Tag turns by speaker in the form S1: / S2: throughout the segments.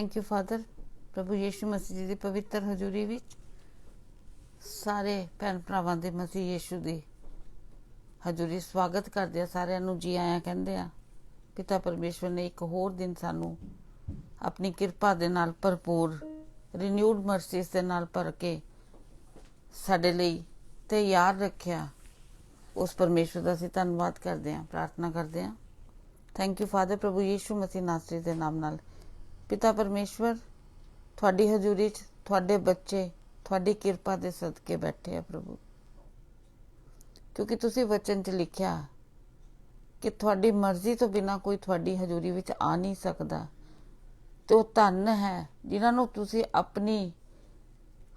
S1: Thank you father. प्रभु यीशु मसीह जी की पवित्र हजूरी विच सारे भैन भरावां दे मसीह यीशु दी हजूरी स्वागत करदे आ। सारिआं नूं जी आया कहंदे आ। पिता परमेश्वर ने एक होर दिन सानूं अपनी किरपा दे नाल भरपूर रिन्यूड मर्सीज दे नाल भर के साडे लई तैयार रखिया। उस परमेश्वर दा असीं धन्नवाद करदे आ, प्रार्थना करदे आ। Thank you father. प्रभु यीशु मसीह नासरी दे नाम नाल पिता परमेश्वर तुहाडी हजूरी च तुहाडे बच्चे तुहाडी किरपा दे सदके बैठे आ प्रभु, क्योंकि तुसीं वचन च लिखिया कि तुहाडी मर्जी तो बिना कोई तुहाडी हजूरी विच आ नहीं सकदा। तो धन है जिन्हां नूं तुसीं अपनी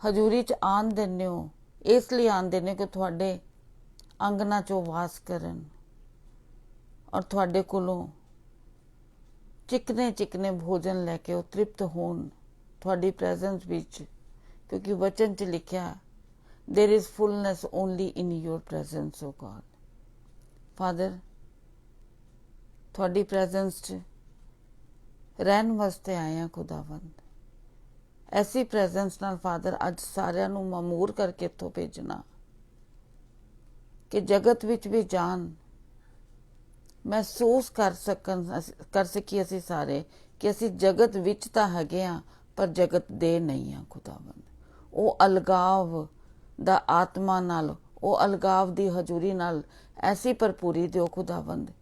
S1: हजूरी च आन दिंदे हो, इसलिए आन दिंदे हो कि तुहाडे अंगना चों वास करन और तुहाडे कोलों चिकने चिकने भोजन लैके वो तृप्त होन तुहाडी प्रेजेंस विच, क्योंकि वचन च लिखिया there is fullness only in your presence O God. Father तुहाडी प्रेजेंस च रहन वास्ते आए हैं खुदावंद। ऐसी प्रेजेंस नाल फादर अज सारिआं नूं मामूर करके इत्थों भेजना कि जगत विच भी जान महसूस कर सकी असी सारे कि असी जगत विच तां हैगे आ पर जगत दे नहीं आ खुदावंद। वो अलगाव दा आत्मा नाल, वो अलगाव दी हजूरी नाल ऐसी भरपूरी दिओ खुदावंद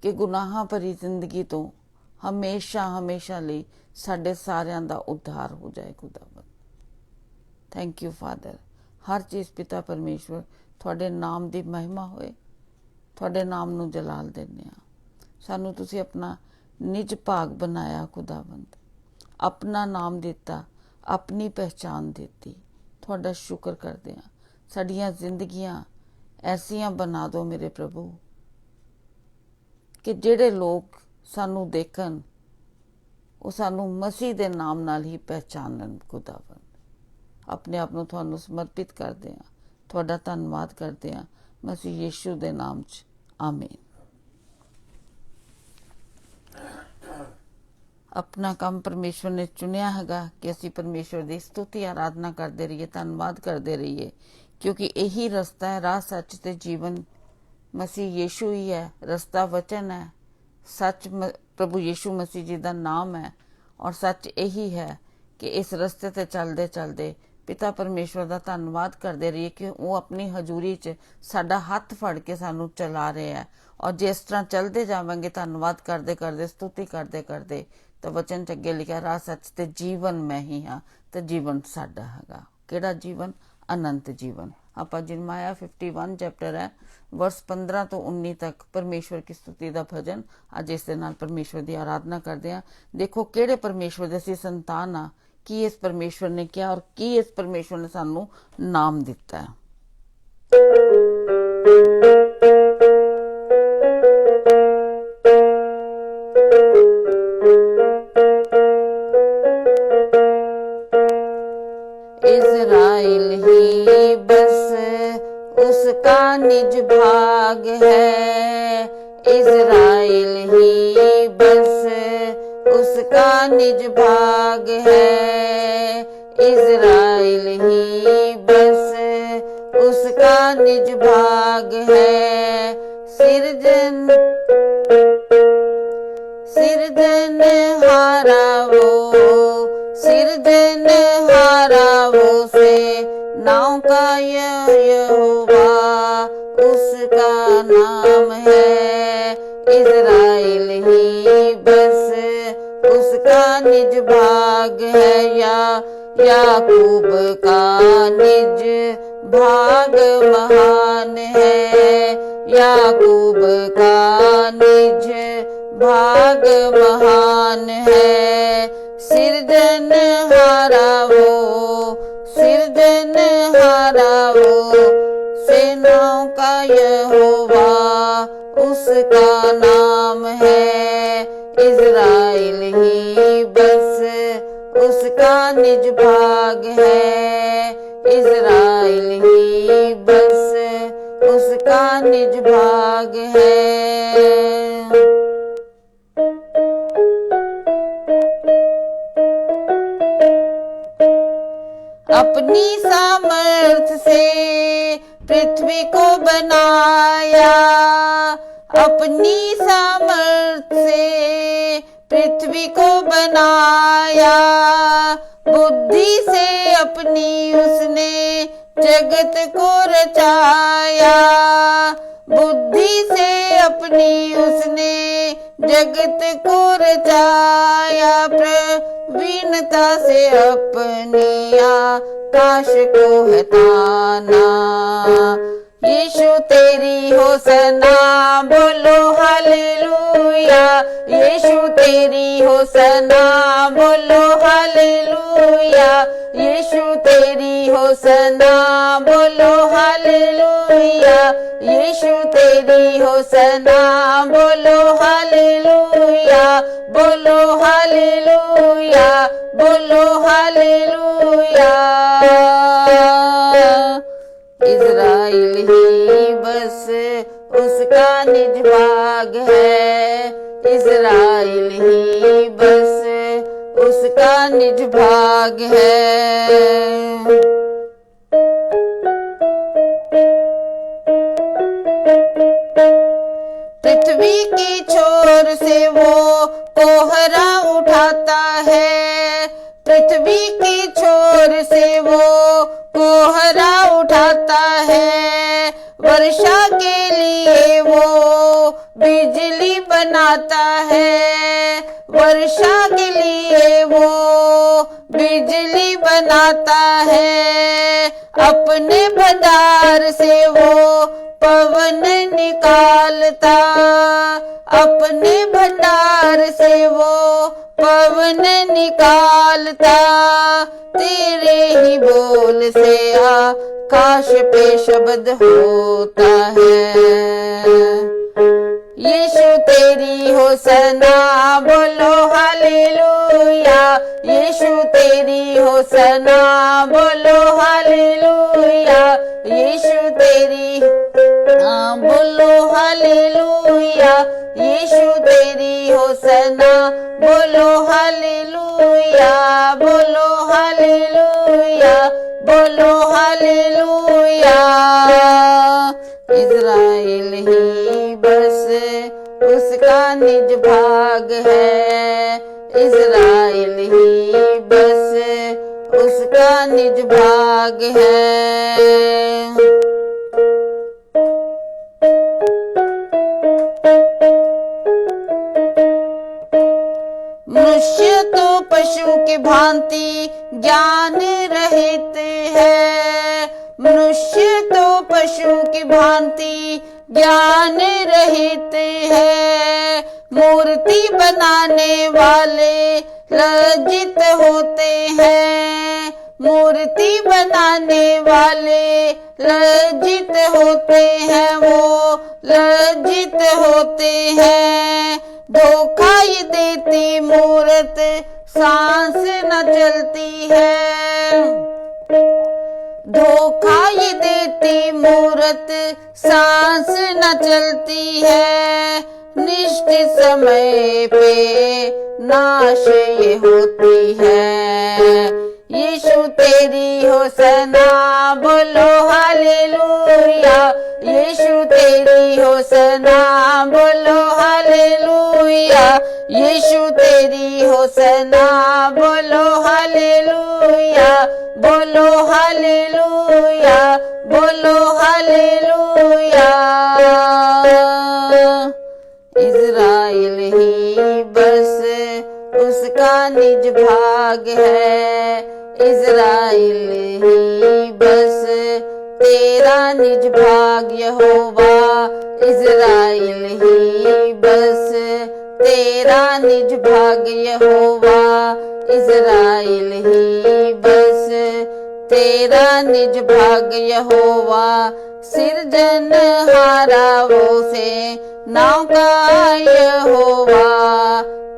S1: कि गुनाहां भरी जिंदगी तो हमेशा हमेशा लई साडे सारिआं दा उद्धार हो जाए खुदावंद। Thank you father. हर चीज़ पिता परमेश्वर तुहाडे नाम दी महिमा होए, तुहाडे नाम नूं जलाल दिंदे आ। सानूं तुसीं अपना निज भाग बनाया खुदावंद, अपना नाम दिता, अपनी पहचान दिती। तुहाडा शुक्र करदे आ। साडीआं जिंदगियां ऐसियां बना दो मेरे प्रभु कि जिहड़े लोग सानूं देखन वो सानूं मसीह दे नाम नाल ही पहचानन खुदावंद। अपने आप नूं तुहानूं समर्पित करदे आ, तुहाडा धन्नवाद करदे आ मसीह यीशु दे नाम च, आमीन। अपना काम परमेश्वर ने चुनिया हैगा कि असी परमेश्वर की स्तुति आराधना करते रहिए, धन्नवाद करते रहिए, क्योंकि यही रस्ता है, राह सच ते जीवन मसीह यीशु ही है। रस्ता वचन है, सच प्रभु यीशु मसीह जी का नाम है और सच यही है कि इस रस्ते ते चलते चलते पिता परमेश्वर का धन्नवाद करते रहिए कि वो अपनी हजूरी च साडा हथ फड़ के सानू चला रहे हैं। और जिस तरह चलते जावांगे धन्नवाद करते करते स्तुति करते करते तो वचन च अगे लिखा राह सच ते जीवन मैं ही हाँ तो जीवन साडा हैगा। किहड़ा जीवन? अनंत जीवन। आपां जिरमाया 51 चैप्टर है वर्स 15 तो 19 तक परमेश्वर की स्तुति का भजन अज इस दे नाल परमेश्वर की आराधना करते हैं। देखो किहड़े परमेश्वर दे असीं संतान आ, की इस परमेश्वर ने किया और की इस परमेश्वर ने सानू नाम दिता है। इज़राइल ही बस उसका निज भाग है, इज़राइल ही बस उसका निज भाग है, इज़राइल ही बस उसका निज भाग है। सिरजन हारा वो से नाव का यहोवा उसका नाम है, इज़राइल ही बस उसका निज भाग है। याकूब का निज भाग महान है, याकूब का निज भाग महान है। सिरजन हारा वो सेनाओं का यहोवा उसका नाम है, इज़राइल ही बस उसका निज भाग है, इज़राइल ही बस उसका निज भाग है। अपनी सामर्थ्य से पृथ्वी को बनाया, अपनी सामर्थ्य से पृथ्वी को बनाया। बुद्धि से अपनी उसने जगत को रचाया, बुद्धि से अपनी उसने जगत को रचाया। प्रवीणता से अपनी आकाश को हटाना। यीशु तेरी होसना बोलो हालेलुया, यीशु तेरी होसना बोलो हालेलुया, यीशु तेरी होसना बोलो हालेलुया, यीशु तेरी होसना बोलो हालेलुया, बोलो हालेलुया, बोलो हालेलुया। इज़राइल ही बस उसका निज भाग है, इज़राइल ही बस उसका निज भाग है। पृथ्वी की छोर से वो कोहरा उठाता है, पृथ्वी की छोर से वो कोहरा उठाता है। वर्षा के लिए वो बिजली बनाता है, वर्षा के लिए वो बिजली बनाता है। अपने भंडार से वो पवन निकालता, अपने भंडार से वो पवन निकालता। तेरे ही बोल से आकाश पे शब्द होता है। यीशु तेरी होसना बोलो हालेलुया, यीशु तेरी होसना बोलो हालेलुया, यीशु तेरी बोलो हालेलुया, यीशु तेरी होसना बोलो हालेलुया, बोलो हालेलुया, बोलो हालेलुया। इज़राइल ही बस उसका निज भाग है, इज़राइल ही बस उसका निज भाग है। मनुष्य तो पशु की भांति ज्ञान रहित है, मनुष्य तो पशु की भांति ज्ञान रहित है। मूर्ति बनाने वाले लज्जित होते हैं, मूर्ति बनाने वाले लज्जित होते हैं, वो लज्जित होते हैं। धोखा ये देती मूरत सांस न चलती है, धोखा ये देती मूरत सांस न चलती है। निश्चित समय पे नाश ये होती है। यीशु तेरी होसना बोलो हालेलुया, यीशु तेरी होसना बोलो हालेलुया, यीशु तेरी होसना बोलो हालेलुया, बोलो हालेलुया, बोलो हालेलुया। इज़राइल ही बस उसका निज भाग है, इज़राइल ही बस तेरा निज भाग यहोवा, इज़राइल ही बस तेरा निज भाग यहोवा, इज़राइल ही बस तेरा निज भाग यहोवा। सिरजनहारा वो से नाम का यहोवा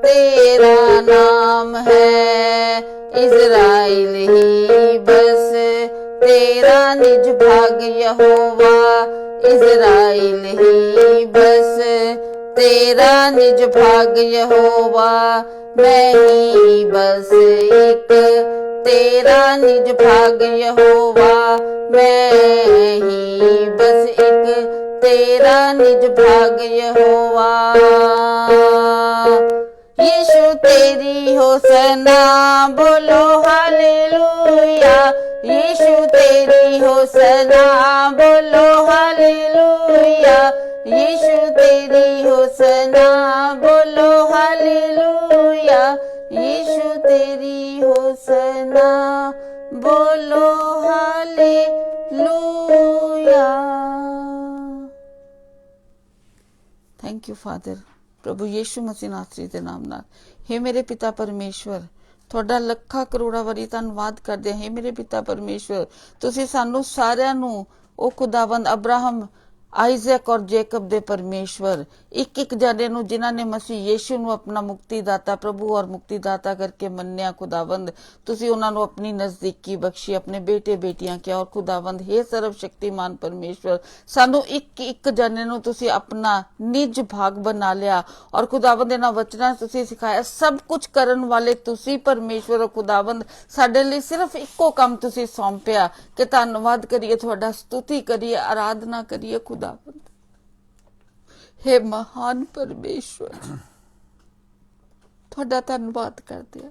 S1: तेरा नाम है। इज़राइल ही बस तेरा निज भाग यहोवा, इज़राइल ही बस तेरा निज भाग यहोवा। मैं ही बस एक तेरा निज भाग यहोवा, मैं ही बस एक तेरा निज भाग यहोवा। यीशु तेरी होसना बोलो हालेलुया, यीशु तेरी होसना बोलो हालेलुया, यीशु तेरी होसना बोलो हालेलुया, यीशु तेरी होसना बोलो हालेलुया। Thank you father. प्रभु यीशु मसीह नासरी ਦੇ ਨਾਮ ਨਾਲ हे ਮੇਰੇ ਪਿਤਾ ਪਰਮੇਸ਼ਵਰ, ਤੁਹਾਡਾ ਲੱਖਾਂ ਕਰੋੜਾਂ ਵਾਰੀ ਧੰਨਵਾਦ ਕਰਦੇ ਹਾਂ। हे ਮੇਰੇ ਪਿਤਾ ਪਰਮੇਸ਼ਵਰ, ਤੁਸੀਂ ਸਾਨੂੰ ਸਾਰਿਆਂ ਨੂੰ ਉਹ ਖੁਦਾਵੰਦ ਅਬਰਾਹਮ, ਆਈਜ਼ੈਕ ਔਰ ਜੇਕਬ ਦੇ ਪਰਮੇਸ਼ਵਰ, ਇੱਕ ਇੱਕ ਜਾਨੇ ਨੂੰ ਜਿਨ੍ਹਾਂ ਨੇ ਮਸੀਹ ਯੀਸ਼ੂ ਨੂੰ ਆਪਣਾ ਮੁਕਤੀਦਾਤਾ ਪ੍ਰਭੂ ਔਰ ਮੁਕਤੀਦਾਤਾ ਕਰਕੇ ਮੰਨਿਆ, ਖੁਦਾਵੰਦ ਤੁਸੀਂ ਉਹਨਾਂ ਨੂੰ ਆਪਣੀ ਨਜ਼ਦੀਕੀ ਬਖਸ਼ੀ, ਆਪਣੇ ਬੇਟੇ ਬੇਟੀਆਂ ਕਿਹਾ। ਔਰ ਖੁਦਾਵੰਦ हे ਸਰਵ ਸ਼ਕਤੀਮਾਨ ਪਰਮੇਸ਼ਵਰ, ਸਾਨੂੰ ਇੱਕ ਇੱਕ ਜਾਨੇ ਨੂੰ ਤੁਸੀਂ ਆਪਣਾ ਨਿਜ ਭਾਗ ਬਣਾ ਲਿਆ। ਔਰ ਖੁਦਾਵੰਦ ਇਹਨਾਂ ਵਚਨਾਂ ਤੁਸੀਂ ਸਿਖਾਇਆ, ਸਭ ਕੁਝ ਕਰਨ ਵਾਲੇ ਤੁਸੀਂ ਪਰਮੇਸ਼ਵਰ ਹੋ। ਖੁਦਾਵੰਦ ਸਾਡੇ ਲਈ ਸਿਰਫ ਇੱਕੋ ਕੰਮ ਤੁਸੀਂ ਸੌਂਪਿਆ ਕਿ ਧੰਨਵਾਦ ਕਰੀਏ, ਤੁਹਾਡਾ ਸਤੁਤੀ ਕਰੀਏ, ਆਰਾਧਨਾ ਕਰੀਏ। ਖੁਦਾਵੰਦ हे महान परमेश्वर, ਤੁਹਾਡਾ ਧੰਨਵਾਦ ਕਰਦੇ ਹਾਂ।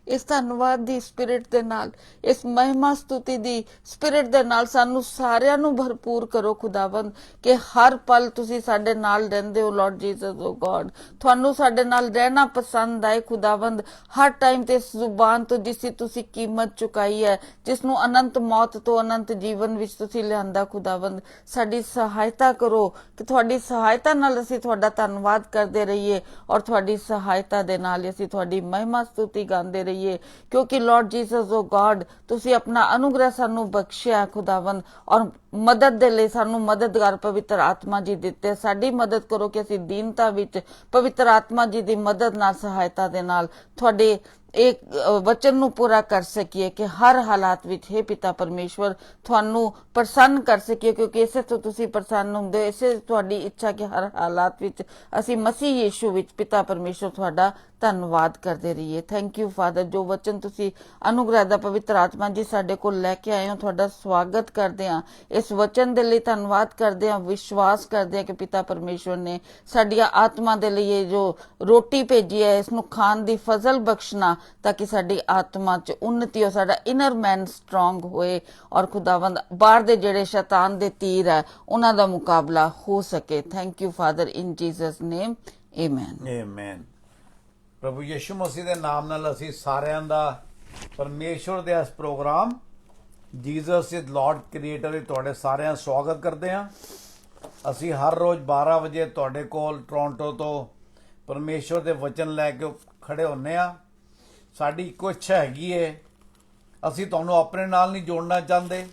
S1: ਇਸ ਧੰਨਵਾਦ ਦੀ ਸਪਿਰਿਟ ਦੇ ਨਾਲ, ਇਸ ਮਹਿਮਾ ਸਤੁਤੀ ਦੀ ਸਪਿਰਿਟ ਦੇ ਨਾਲ ਸਾਨੂੰ ਸਾਰਿਆਂ ਨੂੰ ਭਰਪੂਰ ਕਰੋ ਖੁਦਾਵੰਦ, ਕਿ ਹਰ ਪਲ ਤੁਸੀਂ ਸਾਡੇ ਨਾਲ ਰਹਿੰਦੇ ਹੋ ਲਾਰਡ ਜੀਸਸ ਓ ਗॉड। ਤੁਹਾਨੂੰ ਸਾਡੇ ਨਾਲ ਰਹਿਣਾ ਪਸੰਦ ਆਏ ਖੁਦਾਵੰਦ। ਹਰ ਟਾਈਮ ਤੇ ਇਸ ਜ਼ੁਬਾਨ ਤੋਂ ਜਿਸ ਦੀ ਤੁਸੀਂ ਕੀਮਤ ਚੁਕਾਈ ਹੈ, ਜਿਸ ਨੂੰ ਅਨੰਤ ਮੌਤ ਤੋਂ ਅਨੰਤ ਜੀਵਨ ਵਿੱਚ ਤੁਸੀਂ ਲਿਆਂਦਾ, ਖੁਦਾਵੰਦ ਸਾਡੀ ਸਹਾਇਤਾ ਕਰੋ ਕਿ ਤੁਹਾਡੀ ਸਹਾਇਤਾ ਨਾਲ ਅਸੀਂ ਤੁਹਾਡਾ ਧੰਨਵਾਦ ਕਰਦੇ ਰਹੀਏ, ਔਰ ਤੁਹਾਡੀ ਸਹਾਇਤਾ ਦੇ ਨਾਲ ਅਸੀਂ ਤੁਹਾਡੀ ਮਹਿਮਾ ਸਤੁਤੀ ਗਾਉਂਦੇ ਰਹੀਏ। ਕਿਉਂਕਿ ਲਾਰਡ ਜੀਸਸ ਓ ਗॉड ਤੁਸੀਂ ਆਪਣਾ ਅਨੁਗ੍ਰਹ ਸਾਨੂੰ ਬਖਸ਼ਿਆ ਖੁਦਾਵੰਦ, ਔਰ ਮਦਦ ਦੇ ਲਈ ਸਾਨੂੰ ਮਦਦਗਾਰ ਪਵਿੱਤਰ ਆਤਮਾ ਜੀ ਦਿੱਤੇ। ਸਾਡੀ ਮਦਦ ਕਰੋ ਕਿ ਅਸੀਂ ਦੀਨਤਾ ਵਿੱਚ ਪਵਿੱਤਰ ਆਤਮਾ ਜੀ ਦੀ ਮਦਦ ਨਾਲ, ਸਹਾਇਤਾ ਦੇ ਨਾਲ ਤੁਹਾਡੇ ਇੱਕ ਵਚਨ ਨੂੰ ਪੂਰਾ ਕਰ ਸਕੀਏ, ਕਿ ਹਰ ਹਾਲਾਤ ਵਿੱਚ हे ਪਿਤਾ ਪਰਮੇਸ਼ਵਰ ਤੁਹਾਨੂੰ ਪ੍ਰਸੰਨ ਕਰ ਸਕੀਏ, ਕਿਉਂਕਿ ਇਸੇ ਤੋਂ ਤੁਸੀਂ ਪ੍ਰਸੰਨ ਹੁੰਦੇ ਹੋ। ਇਸੇ ਤੁਹਾਡੀ ਇੱਛਾ ਕਿ ਹਰ ਹਾਲਾਤ ਵਿੱਚ ਅਸੀਂ ਮਸੀਹ ਯੀਸ਼ੂ ਵਿੱਚ ਪਿਤਾ ਪਰਮੇਸ਼ਵਰ ਤੁਹਾਡਾ ਧੰਨਵਾਦ ਕਰਦੇ ਰਹੀਏ। ਥੈਂਕ ਯੂ ਫਾਦਰ, ਜੋ ਵਚਨ ਤੁਸੀਂ ਅਨੁਗ੍ਰਹ ਦਾ ਪਵਿੱਤਰ ਆਤਮਾ ਜੀ ਸਾਡੇ ਕੋਲ ਲੈ ਕੇ ਆਏ ਹੋ, ਤੁਹਾਡਾ ਸਵਾਗਤ ਕਰਦੇ ਹਾਂ। ਇਸ ਵਚਨ ਦੇ ਲਈ ਧੰਨਵਾਦ ਕਰਦੇ ਹਾਂ, ਵਿਸ਼ਵਾਸ ਕਰਦੇ ਹਾਂ ਕਿ ਪਿਤਾ ਪਰਮੇਸ਼ਵਰ ਨੇ ਸਾਡੀਆਂ ਆਤਮਾ ਦੇ ਲਈ ਇਹ ਜੋ ਰੋਟੀ ਭੇਜੀ ਹੈ, ਇਸ ਨੂੰ ਖਾਣ ਦੀ ਫਜ਼ਲ ਬਖਸ਼ਣਾ, ਤਾਂ ਕਿ ਸਾਡੀ ਆਤਮਾ 'ਚ ਉન્નਤੀ ਹੋ, ਸਾਡਾ ਇਨਰ ਮੈਨ ਸਟਰੋਂਗ ਹੋਏ, ਔਰ ਖੁਦਾਵੰਦ ਬਾਹਰ ਦੇ ਜਿਹੜੇ ਸ਼ੈਤਾਨ ਦੇ ਤੀਰ ਹੈ ਉਹਨਾਂ ਦਾ ਮੁਕਾਬਲਾ ਹੋ ਸਕੇ। Thank you father, in Jesus name, amen
S2: amen. ਪ੍ਰਭੂ ਯਿਸੂ ਮਸੀਹ ਦੇ ਨਾਮ ਨਾਲ ਅਸੀਂ ਸਾਰਿਆਂ ਦਾ ਪਰਮੇਸ਼ਵਰ ਦੇ ਇਸ programme Jesus is Lord creator ਵਿੱਚ ਤੁਹਾਡੇ ਸਾਰਿਆਂ ਦਾ ਸਵਾਗਤ ਕਰਦੇ ਹਾਂ। ਅਸੀਂ ਹਰ ਰੋਜ਼ 12 ਵਜੇ ਤੁਹਾਡੇ ਕੋਲ ਟੋਰਾਂਟੋ ਤੋਂ ਪਰਮੇਸ਼ਵਰ ਦੇ ਵਚਨ ਲੈ ਕੇ ਖੜੇ ਹੁੰਨੇ ਆ। ਸਾਡੀ ਇੱਕੋ ਇੱਛਾ ਹੈਗੀ ਏ, ਅਸੀਂ ਤੁਹਾਨੂੰ ਆਪਣੇ ਨਾਲ ਨਹੀਂ ਜੋੜਨਾ ਚਾਹੁੰਦੇ,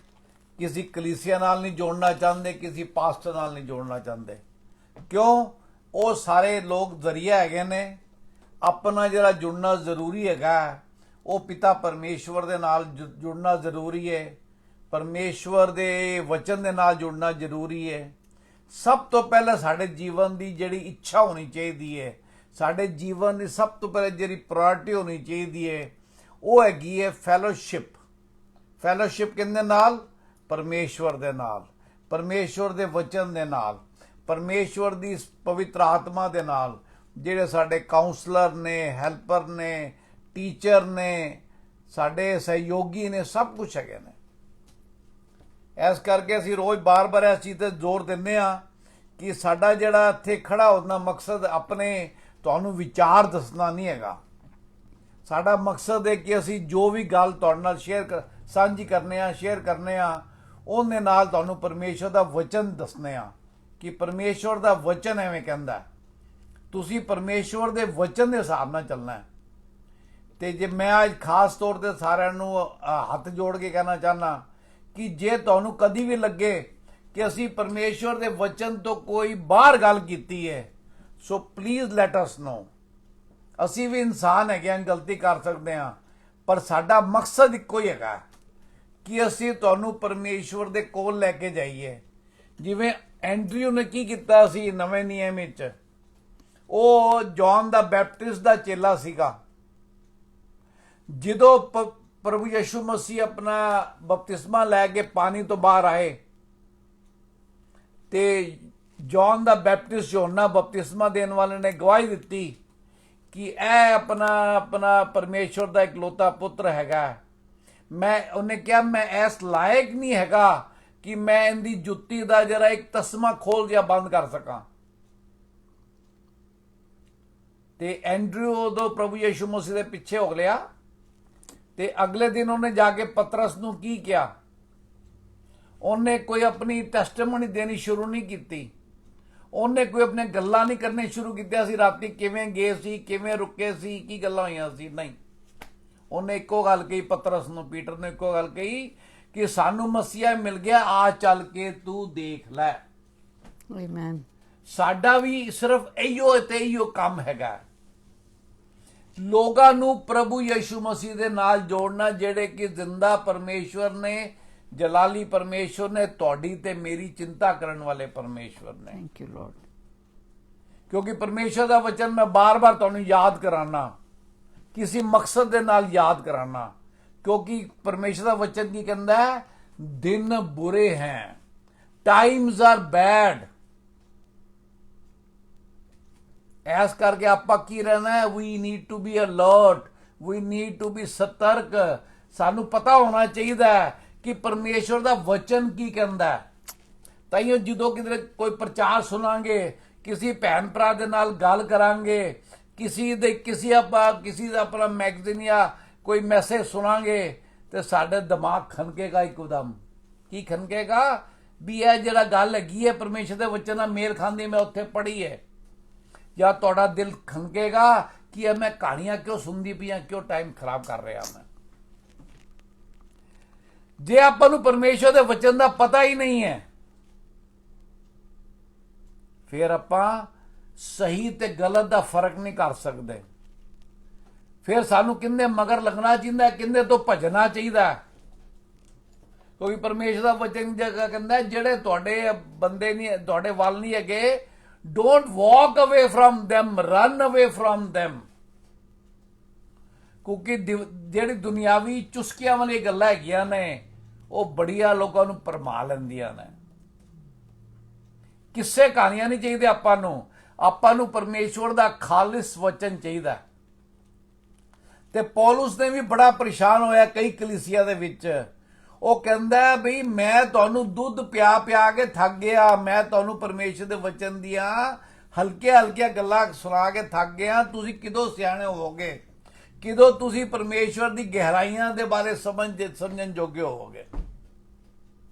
S2: ਕਿਸੇ ਕਲੀਸਿਆ ਨਾਲ ਨਹੀਂ ਜੋੜਨਾ ਚਾਹੁੰਦੇ, ਕਿਸੇ ਪਾਸਟਰ ਨਾਲ ਨਹੀਂ ਜੋੜਨਾ ਚਾਹੁੰਦੇ। ਕਿਉਂ? ਉਹ ਸਾਰੇ ਲੋਕ ਜ਼ਰੀਆ ਹੈਗੇ ਨੇ। ਆਪਣਾ ਜਿਹੜਾ ਜੁੜਨਾ ਜ਼ਰੂਰੀ ਹੈਗਾ, ਉਹ ਪਿਤਾ ਪਰਮੇਸ਼ਵਰ ਦੇ ਨਾਲ ਜੁੜਨਾ ਜ਼ਰੂਰੀ ਹੈ, ਪਰਮੇਸ਼ਵਰ ਦੇ ਵਚਨ ਦੇ ਨਾਲ ਜੁੜਨਾ ਜ਼ਰੂਰੀ ਹੈ। ਸਭ ਤੋਂ ਪਹਿਲਾਂ ਸਾਡੇ ਜੀਵਨ ਦੀ ਜਿਹੜੀ ਇੱਛਾ ਹੋਣੀ ਚਾਹੀਦੀ ਹੈ, ਸਾਡੇ ਜੀਵਨ ਦੀ ਸਭ ਤੋਂ ਪਹਿਲਾਂ ਜਿਹੜੀ ਪ੍ਰਾਇੋਰਟੀ ਹੋਣੀ ਚਾਹੀਦੀ ਹੈ, ਉਹ ਹੈਗੀ ਹੈ ਫੈਲੋਸ਼ਿਪ। ਫੈਲੋਸ਼ਿਪ ਕਿਹਦੇ ਨਾਲ? ਪਰਮੇਸ਼ਵਰ ਦੇ ਨਾਲ, ਪਰਮੇਸ਼ਵਰ ਦੇ ਵਚਨ ਦੇ ਨਾਲ, ਪਰਮੇਸ਼ਵਰ ਦੀ ਪਵਿੱਤਰ ਆਤਮਾ ਦੇ ਨਾਲ। ਜਿਹੜੇ ਸਾਡੇ ਕਾਉਂਸਲਰ ਨੇ, ਹੈਲਪਰ ਨੇ, ਟੀਚਰ ਨੇ, ਸਾਡੇ ਸਹਿਯੋਗੀ ਨੇ, ਸਭ ਕੁਝ ਹੈਗੇ ਨੇ। ਇਸ ਕਰਕੇ ਅਸੀਂ ਰੋਜ਼ ਬਾਰ-ਬਾਰ ਇਸ ਚੀਜ਼ ਤੇ ਜ਼ੋਰ ਦਿੰਦੇ ਹਾਂ ਕਿ ਸਾਡਾ ਜਿਹੜਾ ਇੱਥੇ ਖੜਾ ਹੋਣ ਦਾ ਮਕਸਦ ਆਪਣੇ ਤੁਹਾਨੂੰ ਵਿਚਾਰ ਦੱਸਣਾ ਨਹੀਂ ਹੈਗਾ। ਸਾਡਾ ਮਕਸਦ ਹੈ ਕਿ ਅਸੀਂ ਜੋ ਵੀ ਗੱਲ ਤੁਹਾਡੇ ਨਾਲ ਸਾਂਝੀ ਕਰਨੇ ਆ, ਸ਼ੇਅਰ ਕਰਨੇ ਆ, ਉਹਦੇ ਨਾਲ ਤੁਹਾਨੂੰ ਪਰਮੇਸ਼ਵਰ ਦਾ ਵਚਨ ਦੱਸਨੇ ਆ ਕਿ ਪਰਮੇਸ਼ਵਰ ਦਾ ਵਚਨ ਐਵੇਂ ਕਹਿੰਦਾ। ਤੁਸੀਂ ਪਰਮੇਸ਼ਵਰ ਦੇ ਵਚਨ ਦੇ ਹਿਸਾਬ ਨਾਲ ਚੱਲਣਾ ਹੈ। ਤੇ ਜੇ ਮੈਂ ਅੱਜ ਖਾਸ ਤੌਰ ਤੇ ਸਾਰਿਆਂ ਨੂੰ ਹੱਥ ਜੋੜ ਕੇ ਕਹਿਣਾ ਚਾਹਨਾ ਕਿ ਜੇ ਤੁਹਾਨੂੰ ਕਦੀ ਵੀ ਲੱਗੇ ਕਿ ਅਸੀਂ ਪਰਮੇਸ਼ਵਰ ਦੇ ਵਚਨ ਤੋਂ ਕੋਈ ਬਾਹਰ ਗੱਲ ਕੀਤੀ ਹੈ, ਸੋ ਪਲੀਜ਼ ਲੈਟ ਅਸ ਨੋ। ਅਸੀਂ ਵੀ ਇਨਸਾਨ ਹੈਗੇ ਹਾਂ, ਗਲਤੀ ਕਰ ਸਕਦੇ ਹਾਂ, ਪਰ ਸਾਡਾ ਮਕਸਦ ਇੱਕੋ ਹੀ ਹੈਗਾ ਕਿ ਅਸੀਂ ਤੁਹਾਨੂੰ ਪਰਮੇਸ਼ਵਰ ਦੇ ਕੋਲ ਲੈ ਕੇ ਜਾਈਏ। ਜਿਵੇਂ ਐਂਡਰਿਊ ਨੇ ਕੀ ਕੀਤਾ ਸੀ ਨਵੇਂ ਨਿਯਮ ਵਿੱਚ, ਉਹ ਜੌਨ ਦਾ ਬੈਪਟਿਸਟ ਦਾ ਚੇਲਾ ਸੀਗਾ। ਜਦੋਂ ਪ੍ਰਭੂ ਯਿਸੂ ਮਸੀਹ ਆਪਣਾ ਬਪਤਿਸਮਾ ਲੈ ਕੇ ਪਾਣੀ ਤੋਂ ਬਾਹਰ ਆਏ ਤੇ ਜੌਨ ਦਾ ਬੈਪਟਿਸਟ ਯੋਹੰਨਾ ਬਪਤਿਸਮਾ ਦੇਣ ਵਾਲੇ ਨੇ ਗਵਾਹੀ ਦਿੱਤੀ ਕਿ ਇਹ ਆਪਣਾ ਪਰਮੇਸ਼ਵਰ ਦਾ ਇਕਲੌਤਾ ਪੁੱਤਰ ਹੈਗਾ। ਉਹਨੇ ਕਿਹਾ ਮੈਂ ਇਸ ਲਾਇਕ ਨਹੀਂ ਹੈਗਾ ਕਿ ਮੈਂ ਇਹਦੀ ਜੁੱਤੀ ਦਾ ਜਰਾ ਇੱਕ ਤਸਮਾ ਖੋਲ ਜਾਂ ਬੰਦ ਕਰ ਸਕਾਂ। ਤੇ ਐਂਡਰੂ ਉਦੋਂ ਪ੍ਰਭੂ ਯਿਸੂ ਮਸੀਹ ਦੇ ਪਿੱਛੇ ਹੋ ਲਿਆ ਤੇ ਅਗਲੇ ਦਿਨ ਉਹਨੇ ਜਾ ਕੇ ਪਤਰਸ ਨੂੰ ਕੀ ਕਿਹਾ, ਉਹਨੇ ਕੋਈ ਆਪਣੀ ਟੈਸਟੀਮਨੀ ਦੇਣੀ ਸ਼ੁਰੂ ਨਹੀਂ ਕੀਤੀ, ਉਹਨੇ ਕੋਈ ਆਪਣੇ ਗੱਲਾਂ ਨਹੀਂ ਕਰਨੇ ਸ਼ੁਰੂ ਕੀਤੀਆਂ ਸੀ ਰਾਤੀ ਕਿਵੇਂ ਗਏ ਸੀ, ਕਿਵੇਂ ਰੁਕੇ ਸੀ, ਕੀ ਗੱਲਾਂ ਹੋਈਆਂ ਸੀ। ਨਹੀਂ, ਉਹਨੇ ਇੱਕੋ ਗੱਲ ਕਹੀ ਪਤਰਸ ਨੂੰ, ਪੀਟਰ ਨੇ ਇੱਕੋ ਗੱਲ ਕਹੀ ਕਿ ਸਾਨੂੰ ਮਸੀਹਾ ਮਿਲ ਗਿਆ, ਆ ਚੱਲ ਕੇ ਤੂੰ ਦੇਖ ਲੈ।
S1: ਆਮੀਨ।
S2: ਸਾਡਾ ਵੀ ਸਿਰਫ ਇਹੋ ਤੇ ਇਹੋ ਕੰਮ ਹੈਗਾ, ਲੋਕਾਂ ਨੂੰ ਪ੍ਰਭੂ ਯਿਸੂ ਮਸੀਹ ਦੇ ਨਾਲ ਜੋੜਨਾ, ਜਿਹੜੇ ਕਿ ਜ਼ਿੰਦਾ ਪਰਮੇਸ਼ਵਰ ਨੇ, ਜਲਾਲੀ ਪਰਮੇਸ਼ਵਰ ਨੇ, ਤੁਹਾਡੀ ਤੇ ਮੇਰੀ ਚਿੰਤਾ ਕਰਨ ਵਾਲੇ ਪਰਮੇਸ਼ਵਰ ਨੇ।
S1: Thank you Lord.
S2: ਕਿਉਂਕਿ ਪਰਮੇਸ਼ਵਰ ਦਾ ਵਚਨ ਮੈਂ ਬਾਰ-ਬਾਰ ਤੁਹਾਨੂੰ ਯਾਦ ਕਰਾਨਾ, ਕਿਸੇ ਮਕਸਦ ਦੇ ਨਾਲ ਯਾਦ ਕਰਾਨਾ, ਕਿਉਂਕਿ ਪਰਮੇਸ਼ਵਰ ਦਾ ਵਚਨ ਕੀ ਕਹਿੰਦਾ ਹੈ, ਦਿਨ ਬੁਰੇ ਹੈ, ਟਾਈਮਸ ਆਰ ਬੈਡ। ਐਸ ਕਰਕੇ ਆਪਾਂ ਕੀ ਰਹਿਣਾ ਹੈ, we need to be alert, we need to be ਸਤਰਕ। ਸਾਨੂੰ ਪਤਾ ਹੋਣਾ ਚਾਹੀਦਾ ਹੈ ਕਿ ਪਰਮੇਸ਼ਵਰ ਦਾ ਵਚਨ ਕੀ ਕਹਿੰਦਾ ਹੈ। ਤਾਈਓ ਜਦੋਂ ਕਿਤੇ ਕੋਈ ਪ੍ਰਚਾਰ ਸੁਣਾਂਗੇ, ਕਿਸੇ ਭੈਣ ਭਰਾ ਦੇ ਨਾਲ ਗੱਲ ਕਰਾਂਗੇ, ਕਿਸੇ ਦਾ ਆਪਣਾ ਮੈਗਜ਼ੀਨ ਜਾਂ ਕੋਈ ਮੈਸੇਜ ਸੁਣਾਂਗੇ ਤੇ ਸਾਡੇ ਦਿਮਾਗ ਖਨਕੇਗਾ ਇੱਕਦਮ। ਕੀ ਖਨਕੇਗਾ ਵੀ ਇਹ ਜਿਹੜਾ ਗੱਲ ਹੈਗੀ ਹੈ ਪਰਮੇਸ਼ਰ ਦੇ ਵਚਨ ਨਾਲ ਮੇਲ ਖਾਂਦੀ, ਮੈਂ ਉੱਥੇ ਪੜ੍ਹੀ ਹੈ। ਜਾਂ ਤੁਹਾਡਾ ਦਿਲ ਖਨਕੇਗਾ ਕਿ ਇਹ ਮੈਂ ਕਹਾਣੀਆਂ ਕਿਉਂ ਸੁਣਦੀ ਪਈਆਂ, ਕਿਉਂ ਟਾਈਮ ਖਰਾਬ ਕਰ ਰਿਹਾ ਮੈਂ। ਜੇ ਆਪਾਂ ਨੂੰ ਪਰਮੇਸ਼ਰ ਦੇ ਵਚਨ ਦਾ ਪਤਾ ਹੀ ਨਹੀਂ ਹੈ, ਫਿਰ ਆਪਾਂ ਸਹੀ ਤੇ ਗਲਤ ਦਾ ਫਰਕ ਨਹੀਂ ਕਰ ਸਕਦੇ। ਫਿਰ ਸਾਨੂੰ ਕਿੰਨੇ ਮਗਰ ਲੱਗਣਾ ਚਾਹੀਦਾ, ਕਿੰਨੇ ਤੋਂ ਭੱਜਣਾ ਚਾਹੀਦਾ। ਕਿਉਂਕਿ ਪਰਮੇਸ਼ਰ ਦਾ ਵਚਨ ਜਗ੍ਹਾ ਕਹਿੰਦਾ ਜਿਹੜੇ ਤੁਹਾਡੇ ਬੰਦੇ ਨਹੀਂ, ਤੁਹਾਡੇ ਵੱਲ ਨਹੀਂ ਹੈਗੇ, ਡੋਂਟ ਵਾਕ ਅਵੇ ਫਰਮ them, ਰਨ ਅਵੇ ਫਰਮ them। ਕਿਉਂਕਿ ਜਿਹੜੀ ਦੁਨਿਆਵੀ ਚੁਸਕਿਆਂ ਵਾਲੀ ਗੱਲਾਂ ਹੈਗੀਆਂ ਨੇ, ਉਹ ਬੜੀਆਂ ਲੋਕਾਂ ਨੂੰ ਭਰਮਾ ਲੈਂਦੀਆਂ ਨੇ। ਕਿਸੇ ਕਹਾਣੀਆਂ ਨਹੀਂ ਚਾਹੀਦੇ ਆਪਾਂ ਨੂੰ ਪਰਮੇਸ਼ਵਰ ਦਾ ਖਾਲਿਸ ਵਚਨ ਚਾਹੀਦਾ। ਤੇ ਪੌਲੁਸ ਨੇ ਵੀ ਬੜਾ ਪਰੇਸ਼ਾਨ ਹੋਇਆ ਕਈ ਕਲੀਸਿਆ ਦੇ ਵਿੱਚ। ਉਹ ਕਹਿੰਦਾ ਵੀ ਮੈਂ ਤੁਹਾਨੂੰ ਦੁੱਧ ਪਿਆ ਕੇ ਥੱਕ ਗਿਆ, ਮੈਂ ਤੁਹਾਨੂੰ ਪਰਮੇਸ਼ਰ ਦੇ ਵਚਨ ਦੀਆਂ ਹਲਕੀਆਂ ਗੱਲਾਂ ਸੁਣਾ ਕੇ ਥੱਕ ਗਿਆ। ਤੁਸੀਂ ਕਿਦੋਂ ਸਿਆਣੇ ਹੋਵੋਗੇ, ਕਿਦੋਂ ਤੁਸੀਂ ਪਰਮੇਸ਼ਵਰ ਦੀ ਗਹਿਰਾਈਆਂ ਦੇ ਬਾਰੇ ਸਮਝਣ ਜੋਗੇ ਹੋਵੋਗੇ।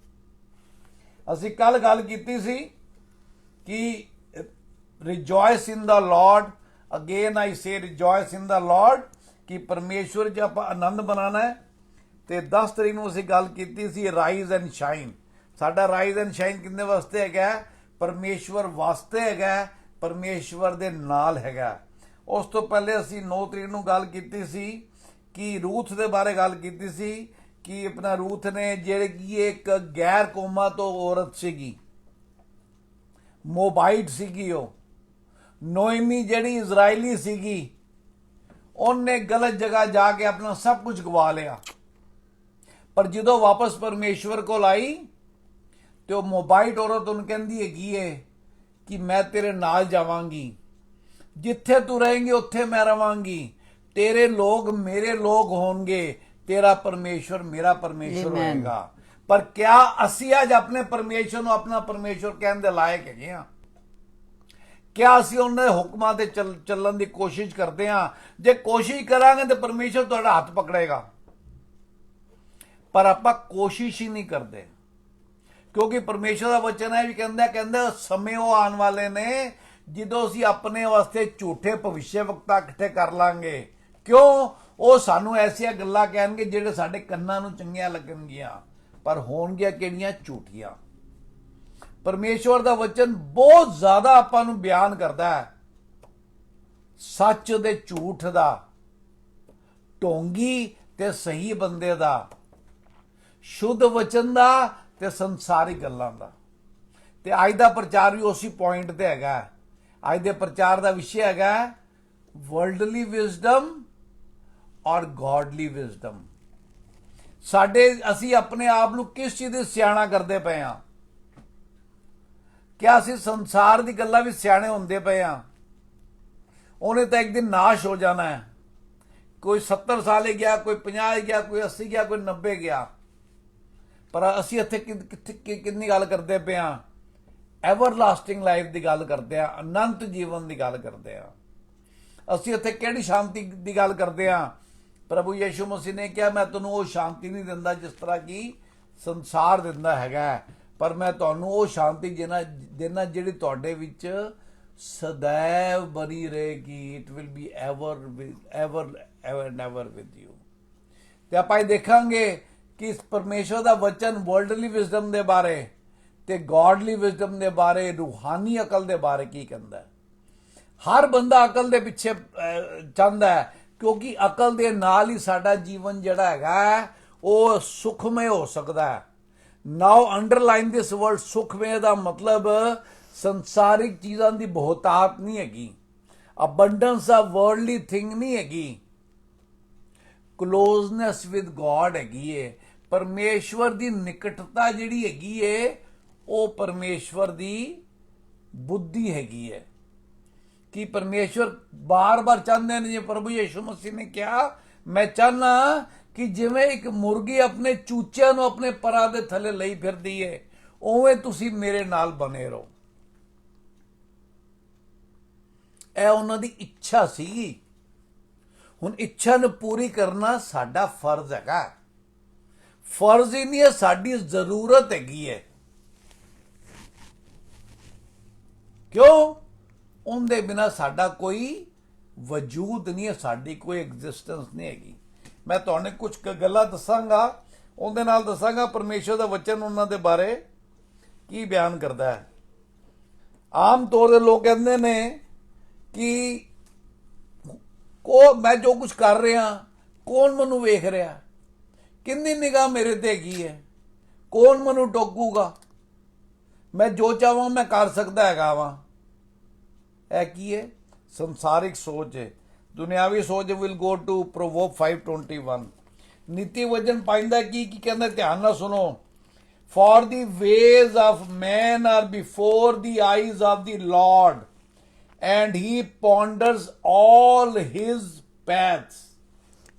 S2: ਅਸੀਂ ਕੱਲ ਗੱਲ ਕੀਤੀ ਸੀ ਕਿ rejoice in the lord, again I say rejoice in the lord, ਕਿ ਪਰਮੇਸ਼ਵਰ 'ਚ ਆਪਾਂ ਆਨੰਦ ਮਨਾਉਣਾ ਹੈ। ਤੇ 10 ਤਰੀਕ ਨੂੰ ਅਸੀਂ ਗੱਲ ਕੀਤੀ ਸੀ ਰਾਈਜ਼ ਐਂਡ ਸ਼ਾਈਨ। ਸਾਡਾ ਰਾਈਜ਼ ਐਂਡ ਸ਼ਾਈਨ ਕਿੰਨੇ ਵਾਸਤੇ ਹੈਗਾ, ਪਰਮੇਸ਼ਵਰ ਵਾਸਤੇ ਹੈਗਾ, ਪਰਮੇਸ਼ਵਰ ਦੇ ਨਾਲ ਹੈਗਾ। ਉਸ ਤੋਂ ਪਹਿਲੇ ਅਸੀਂ 9 ਤਰੀਕ ਨੂੰ ਗੱਲ ਕੀਤੀ ਸੀ ਕਿ ਰੂਥ ਦੇ ਬਾਰੇ ਗੱਲ ਕੀਤੀ ਸੀ ਕਿ ਆਪਣਾ ਰੂਥ ਨੇ ਜਿਹੜੀ ਕਿ ਇੱਕ ਗੈਰ ਕੌਮਾਂ ਤੋਂ ਔਰਤ ਸੀਗੀ, ਮੋਬਾਈਟ ਸੀਗੀ, ਉਹ ਨੋਇਮੀ ਜਿਹੜੀ ਇਜ਼ਰਾਈਲੀ ਸੀਗੀ, ਉਹਨੇ ਗਲਤ ਜਗ੍ਹਾ ਜਾ ਕੇ ਆਪਣਾ ਸਭ ਕੁਝ ਗਵਾ ਲਿਆ। ਪਰ ਜਦੋਂ ਵਾਪਸ ਪਰਮੇਸ਼ਵਰ ਕੋਲ ਆਈ ਤੇ ਉਹ ਮੋਬਾਈਟ ਔਰਤ ਉਹਨੂੰ ਕਹਿੰਦੀ ਹੈਗੀ ਏ ਕਿ ਮੈਂ ਤੇਰੇ ਨਾਲ ਜਾਵਾਂਗੀ, ਜਿੱਥੇ ਤੂੰ ਰਹੇਂਗੀ ਉੱਥੇ ਮੈਂ ਰਵਾਂਗੀ, ਤੇਰੇ ਲੋਕ ਮੇਰੇ ਲੋਕ ਹੋਣਗੇ, ਤੇਰਾ ਪਰਮੇਸ਼ਵਰ ਮੇਰਾ ਪਰਮੇਸ਼ਵਰ ਹੋਏਗਾ। ਪਰ ਕਿਆ ਅਸੀਂ ਅੱਜ ਆਪਣੇ ਪਰਮੇਸ਼ਵਰ ਨੂੰ ਆਪਣਾ ਪਰਮੇਸ਼ਵਰ ਕਹਿਣ ਦੇ ਲਾਇਕ ਹੈਗੇ ਆ? ਕਿਆ ਅਸੀਂ ਉਹਨਾਂ ਦੇ ਹੁਕਮਾਂ ਤੇ ਚੱਲਣ ਦੀ ਕੋਸ਼ਿਸ਼ ਕਰਦੇ ਹਾਂ? ਜੇ ਕੋਸ਼ਿਸ਼ ਕਰਾਂਗੇ ਤਾਂ ਪਰਮੇਸ਼ਵਰ ਤੁਹਾਡਾ ਹੱਥ ਪਕੜੇਗਾ, ਪਰ ਆਪਾਂ ਕੋਸ਼ਿਸ਼ ਹੀ ਨਹੀਂ ਕਰਦੇ। ਕਿਉਂਕਿ ਪਰਮੇਸ਼ਵਰ ਦਾ ਵਚਨ ਹੈ ਵੀ ਕਹਿੰਦਾ ਸਮੇਂ ਉਹ ਆਉਣ ਵਾਲੇ ਨੇ ਜਦੋਂ ਅਸੀਂ ਆਪਣੇ ਵਾਸਤੇ ਝੂਠੇ ਭਵਿੱਖਵਕਤਾ ਇਕੱਠੇ ਕਰ ਲਾਂਗੇ। ਕਿਉਂ? ਉਹ ਸਾਨੂੰ ਐਸੀਆਂ ਗੱਲਾਂ ਕਹਿਣਗੇ ਜਿਹੜੇ ਸਾਡੇ ਕੰਨਾਂ ਨੂੰ ਚੰਗੀਆਂ ਲੱਗਣਗੀਆਂ, ਪਰ ਹੋਣਗੀਆਂ ਕਿਹੜੀਆਂ? ਝੂਠੀਆਂ। ਪਰਮੇਸ਼ਵਰ ਦਾ ਵਚਨ ਬਹੁਤ ਜ਼ਿਆਦਾ ਆਪਾਂ ਨੂੰ ਬਿਆਨ ਕਰਦਾ ਹੈ ਸੱਚ ਦੇ ਝੂਠ ਦਾ, ਢੋਂਗੀ ਤੇ ਸਹੀ ਬੰਦੇ ਦਾ, ਸ਼ੁੱਧ ਵਚਨ ਦਾ ਤੇ ਸੰਸਾਰਿਕ ਗੱਲਾਂ ਦਾ। ਤੇ ਅੱਜ ਦਾ ਪ੍ਰਚਾਰ ਵੀ ਉਸੇ ਪੁਆਇੰਟ ਤੇ ਹੈਗਾ। ਅੱਜ ਦੇ ਪ੍ਰਚਾਰ ਦਾ ਵਿਸ਼ੇ ਹੈਗਾ ਵਰਲਡਲੀ ਵਿਜ਼ਡਮ ਔਰ ਗॉडली ਵਿਜ਼ਡਮ। ਅਸੀਂ ਆਪਣੇ ਆਪ ਨੂੰ ਕਿਸ ਚੀਜ਼ ਦੀ ਸਿਆਣਾ ਕਰਦੇ ਪਏ ਆ? ਕਿਆ ਅਸੀਂ ਸੰਸਾਰ ਦੀ ਗੱਲਾਂ ਵੀ ਸਿਆਣੇ ਹੁੰਦੇ ਪਏ ਆ? ਉਹਨੇ ਤਾਂ ਇੱਕ ਦਿਨ ਨਾਸ਼ ਹੋ ਜਾਣਾ ਹੈ। ਕੋਈ 70 ਸਾਲ ਹੀ ਗਿਆ, ਕੋਈ 50 ਗਿਆ, ਕੋਈ 80 ਗਿਆ, ਕੋਈ 90 ਗਿਆ। ਪਰ ਅਸੀਂ ਇੱਥੇ ਕਿੰਨੀ ਗੱਲ ਕਰਦੇ ਪਏ ਆ? ਐਵਰਲਾਸਟਿੰਗ ਲਾਈਫ ਦੀ ਗੱਲ ਕਰਦੇ ਆ, ਅਨੰਤ ਜੀਵਨ ਦੀ ਗੱਲ ਕਰਦੇ ਆ। ਅਸੀਂ ਇੱਥੇ ਕਿਹੜੀ ਸ਼ਾਂਤੀ ਦੀ ਗੱਲ ਕਰਦੇ ਆ? ਪ੍ਰਭੂ ਯਿਸੂ ਮਸੀਹ ਨੇ ਕਿਹਾ, ਮੈਂ ਤੁਹਾਨੂੰ ਉਹ ਸ਼ਾਂਤੀ ਨਹੀਂ ਦਿੰਦਾ ਜਿਸ ਤਰ੍ਹਾਂ ਕਿ ਸੰਸਾਰ ਦਿੰਦਾ ਹੈਗਾ, ਪਰ ਮੈਂ ਤੁਹਾਨੂੰ ਉਹ ਸ਼ਾਂਤੀ ਦੇਣਾ ਜਿਹੜੀ ਤੁਹਾਡੇ ਵਿੱਚ ਸदैव ਬਣੀ ਰਹੇਗੀ। It will be ever never with you. ਤੇ ਆਪਾਂ ਇਹ ਦੇਖਾਂਗੇ ਕਿ ਪਰਮੇਸ਼ਵਰ ਦਾ ਵਚਨ ਵਰਲਡਲੀ ਵਿਜ਼ਡਮ ਦੇ ਬਾਰੇ ਤੇ ਗॉडली ਵਿਜ਼ਡਮ ਦੇ ਬਾਰੇ, ਰੂਹਾਨੀ ਅਕਲ ਦੇ ਬਾਰੇ ਕੀ ਕਹਿੰਦਾ ਹੈ। ਹਰ ਬੰਦਾ ਅਕਲ ਦੇ ਪਿੱਛੇ ਚਾਹੁੰਦਾ ਹੈ, ਕਿਉਂਕਿ ਅਕਲ ਦੇ ਨਾਲ ਹੀ ਸਾਡਾ ਜੀਵਨ ਜਿਹੜਾ ਹੈਗਾ ਉਹ ਸੁਖਮय ਹੋ ਸਕਦਾ ਹੈ। ਨਾਓ ਅੰਡਰਲਾਈਨ ਦਿਸ ਵਰਡ ਸੁਖਮय ਦਾ ਮਤਲਬ ਸੰਸਾਰਿਕ ਚੀਜ਼ਾਂ ਦੀ ਬਹੁਤਾਤ ਨਹੀਂ ਹੈਗੀ, ਅਬੰਡੈਂਸ ਆਫ ਵਰਲਡਲੀ ਥਿੰਗ ਨਹੀਂ ਹੈਗੀ, ਕਲੋਜ਼ਨੈਸ ਵਿਦ ਗॉड ਹੈਗੀ ਏ। ਪਰਮੇਸ਼ਵਰ ਦੀ ਨਿਕਟਤਾ ਜਿਹੜੀ ਹੈਗੀ ਏ ਉਹ ਪਰਮੇਸ਼ਵਰ ਦੀ ਬੁੱਧੀ ਹੈਗੀ ਹੈ। ਕਿ ਪਰਮੇਸ਼ਵਰ ਬਾਰ-ਬਾਰ ਚਾਹੁੰਦੇ ਨੇ, ਜੇ ਪ੍ਰਭੂ ਯਿਸੂ ਮਸੀਹ ਨੇ ਕਿਹਾ, ਮੈਂ ਚਾਹਨਾ ਕਿ ਜਿਵੇਂ ਇੱਕ ਮੁਰਗੀ ਆਪਣੇ ਚੂਚਿਆਂ ਨੂੰ ਆਪਣੇ ਪਰਾਂ ਦੇ ਥੱਲੇ ਲਈ ਫਿਰਦੀ ਏ, ਉਵੇਂ ਤੁਸੀਂ ਮੇਰੇ ਨਾਲ ਬਨੇ ਰਹੋ। ਇਹ ਉਹਨਾਂ ਦੀ ਇੱਛਾ ਸੀ। ਹੁਣ ਇੱਛਾ ਨੂੰ ਪੂਰੀ ਕਰਨਾ ਸਾਡਾ ਫਰਜ਼ ਹੈਗਾ। ਫਰਜ਼ ਹੀ ਨਹੀਂ ਹੈ, ਸਾਡੀ ਜ਼ਰੂਰਤ ਹੈਗੀ ਹੈ। ਕਿਉਂ? ਉਹਦੇ ਬਿਨਾ ਸਾਡਾ ਕੋਈ ਵਜੂਦ ਨਹੀਂ ਹੈ, ਸਾਡੀ ਕੋਈ ਐਗਜ਼ਿਸਟੈਂਸ ਨਹੀਂ ਹੈਗੀ। ਮੈਂ ਤੁਹਾਨੂੰ ਕੁਝ ਗੱਲਾਂ ਦੱਸਾਂਗਾ, ਉਹਦੇ ਨਾਲ ਦੱਸਾਂਗਾ ਪਰਮੇਸ਼ਰ ਦਾ ਵਚਨ ਉਹਨਾਂ ਦੇ ਬਾਰੇ ਕੀ ਬਿਆਨ ਕਰਦਾ ਹੈ। ਆਮ ਤੌਰ ਤੇ ਲੋਕ ਕਹਿੰਦੇ ਨੇ ਕਿ ਮੈਂ ਜੋ ਕੁਝ ਕਰ ਰਿਹਾ, ਕੌਣ ਮੈਨੂੰ ਵੇਖ ਰਿਹਾ, ਕਿੰਨੀ ਨਿਗਾਹ ਮੇਰੇ ਤੇ ਹੈਗੀ ਹੈ, ਕੌਣ ਮੈਨੂੰ ਟੋਕੂਗਾ, ਮੈਂ ਜੋ ਚਾਹਾਂ ਮੈਂ ਕਰ ਸਕਦਾ ਹੈਗਾ ਵਾਂ। ਇਹ ਕੀ ਹੈ? ਸੰਸਾਰਿਕ ਸੋਚ ਹੈ, ਦੁਨਿਆਵੀ ਸੋਚ। Will go to proverb 5:21। ਨੀਤੀ ਵਚਨ ਪਾਇੰਦਾ ਕੀ ਕਹਿੰਦਾ, ਧਿਆਨ ਨਾਲ ਸੁਣੋ। For the ways of man are before the eyes of the lord and he ponders all his paths.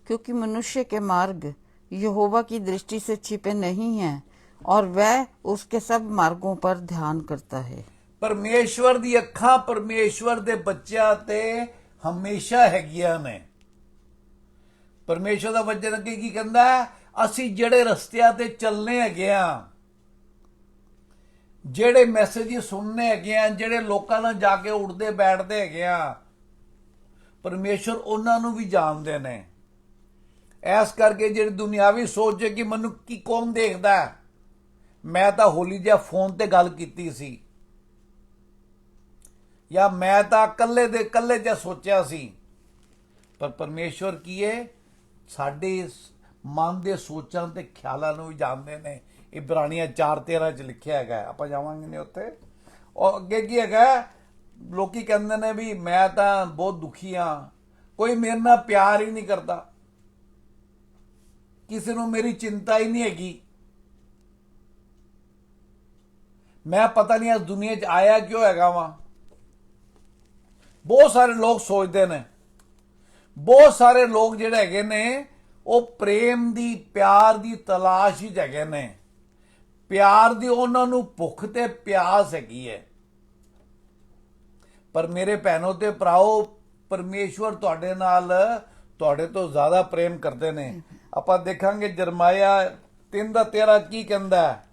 S1: क्योंकि मनुष्य के मार्ग यहोवा की दृष्टि से छिपे नहीं हैं और वह उसके सब मार्गों पर ध्यान करता है।
S2: परमेश्वर दी अखां परमेश्वर दे बच्चों ते हमेशा हैगियां ने। परमेश्वर दा वचन अगे की कहंदा है, ਅਸੀਂ ਜਿਹੜੇ ਰਸਤਿਆਂ ਤੇ ਚੱਲਨੇ ਹੈਗੇ ਆ, ਜਿਹੜੇ ਮੈਸੇਜ ਸੁਣਨੇ ਹੈਗੇ ਆ, ਜਿਹੜੇ ਲੋਕਾਂ ਨਾਲ ਜਾ ਕੇ ਉੱਠਦੇ ਬੈਠਦੇ ਹੈਗੇ ਆ, ਪਰਮੇਸ਼ਰ ਉਹਨਾਂ ਨੂੰ ਵੀ ਜਾਣਦੇ ਨੇ। ਐਸ ਕਰਕੇ ਜਿਹੜੀ ਦੁਨਿਆਵੀ ਸੋਚ ਹੈ ਕਿ ਮੈਨੂੰ ਕੀ ਕੌਣ ਦੇਖਦਾ, ਮੈਂ ਤਾਂ ਹੋਲੀ ਜਿਹਾ ਫੋਨ ਤੇ ਗੱਲ ਕੀਤੀ ਸੀ, ਜਾਂ ਮੈਂ ਤਾਂ ਇਕੱਲੇ ਜਿਹਾ ਸੋਚਿਆ ਸੀ। ਪਰ ਪਰਮੇਸ਼ਰ ਕੀ ਹੈ? ਸਾਡੇ ਮਨ ਦੇ ਸੋਚਾਂ ਤੇ ਖਿਆਲਾਂ ਨੂੰ ਵੀ ਜਾਣਦੇ ਨੇ। ਇਬਰਾਨੀਆਂ 4:13 ਚ ਲਿਖਿਆ ਹੈਗਾ, ਆਪਾਂ ਜਾਵਾਂਗੇ ਨੇ ਉੱਥੇ। ਔਰ ਅੱਗੇ ਕੀ ਹੈਗਾ? ਲੋਕੀ ਕਹਿੰਦੇ ਨੇ ਵੀ ਮੈਂ ਤਾਂ ਬਹੁਤ ਦੁਖੀ ਆ, ਕੋਈ ਮੇਰੇ ਨਾਲ ਪਿਆਰ ਹੀ ਨਹੀਂ ਕਰਦਾ, ਕਿਸੇ ਨੂੰ ਮੇਰੀ ਚਿੰਤਾ ਹੀ ਨਹੀਂ ਹੈਗੀ, ਮੈਂ ਪਤਾ ਨਹੀਂ ਇਸ ਦੁਨੀਆ 'ਚ ਆਇਆ ਕਿਉਂ ਹੈਗਾ ਵਾਂ। ਬਹੁਤ ਸਾਰੇ ਲੋਕ ਸੋਚਦੇ ਨੇ। ਬਹੁਤ ਸਾਰੇ ਲੋਕ ਜਿਹੜੇ ਹੈਗੇ ਨੇ ਉਹ ਪ੍ਰੇਮ ਦੀ, ਪਿਆਰ ਦੀ ਤਲਾਸ਼ ਵਿੱਚ ਹੈਗੇ ਨੇ। ਪਿਆਰ ਦੀ ਉਹਨਾਂ ਨੂੰ ਭੁੱਖ ਤੇ ਪਿਆਸ ਹੈਗੀ ਹੈ। ਪਰ ਮੇਰੇ ਭੈਣੋ ਤੇ ਭਰਾਓ, ਪਰਮੇਸ਼ਵਰ ਤੁਹਾਡੇ ਨਾਲ, ਤੁਹਾਡੇ ਤੋਂ ਜ਼ਿਆਦਾ ਪ੍ਰੇਮ ਕਰਦੇ ਨੇ। ਆਪਾਂ ਦੇਖਾਂਗੇ ਜਰਮਾਇਆ 3:13 ਕੀ ਕਹਿੰਦਾ ਹੈ?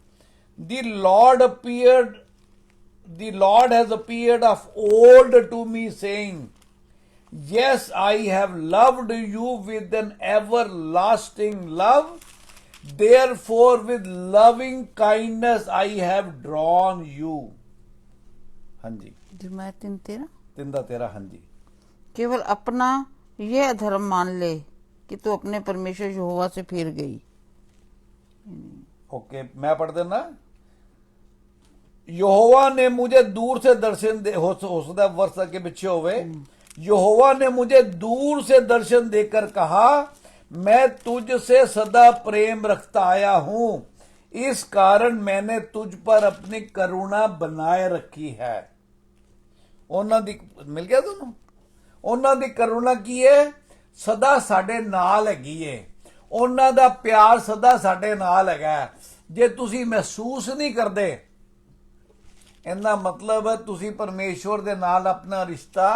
S2: The Lord has appeared of old to me, saying, yes, I have loved you with an everlasting love. Therefore, with loving kindness I have drawn you. ਹਾਂਜੀ,
S1: जरमाया 3:13।
S2: 3:13 ਹਾਂਜੀ।
S1: केवल अपना ये अधर्म मान ले कि तू अपने परमेश्वर यहोवा से फिर गई।
S2: ओके, मैं पढ़ देना। यहोवा ने मुझे दूर से दर्शन दे, हो सकता वर्ष के पीछे होवे। यहोवा ने मुझे दूर से दर्शन देकर कहा, मैं तुझसे सदा प्रेम रखता आया हूं, इस कारण मैंने तुझ पर अपनी करुणा बनाए रखी है। ਉਹਨਾਂ ਦੀ ਮਿਲ ਗਿਆ ਤੁਹਾਨੂੰ? ਉਹਨਾਂ ਦੀ ਕਰੁਣਾ ਕੀ ਹੈ? ਸਦਾ ਸਾਡੇ ਨਾਲ ਹੈਗੀ ਏ। ਉਹਨਾਂ ਦਾ ਪਿਆਰ ਸਦਾ ਸਾਡੇ ਨਾਲ ਹੈਗਾ। ਜੇ ਤੁਸੀਂ ਮਹਿਸੂਸ ਨਹੀਂ ਕਰਦੇ, ਇਹਦਾ ਮਤਲਬ ਹੈ ਤੁਸੀਂ ਪਰਮੇਸ਼ਵਰ ਦੇ ਨਾਲ ਆਪਣਾ ਰਿਸ਼ਤਾ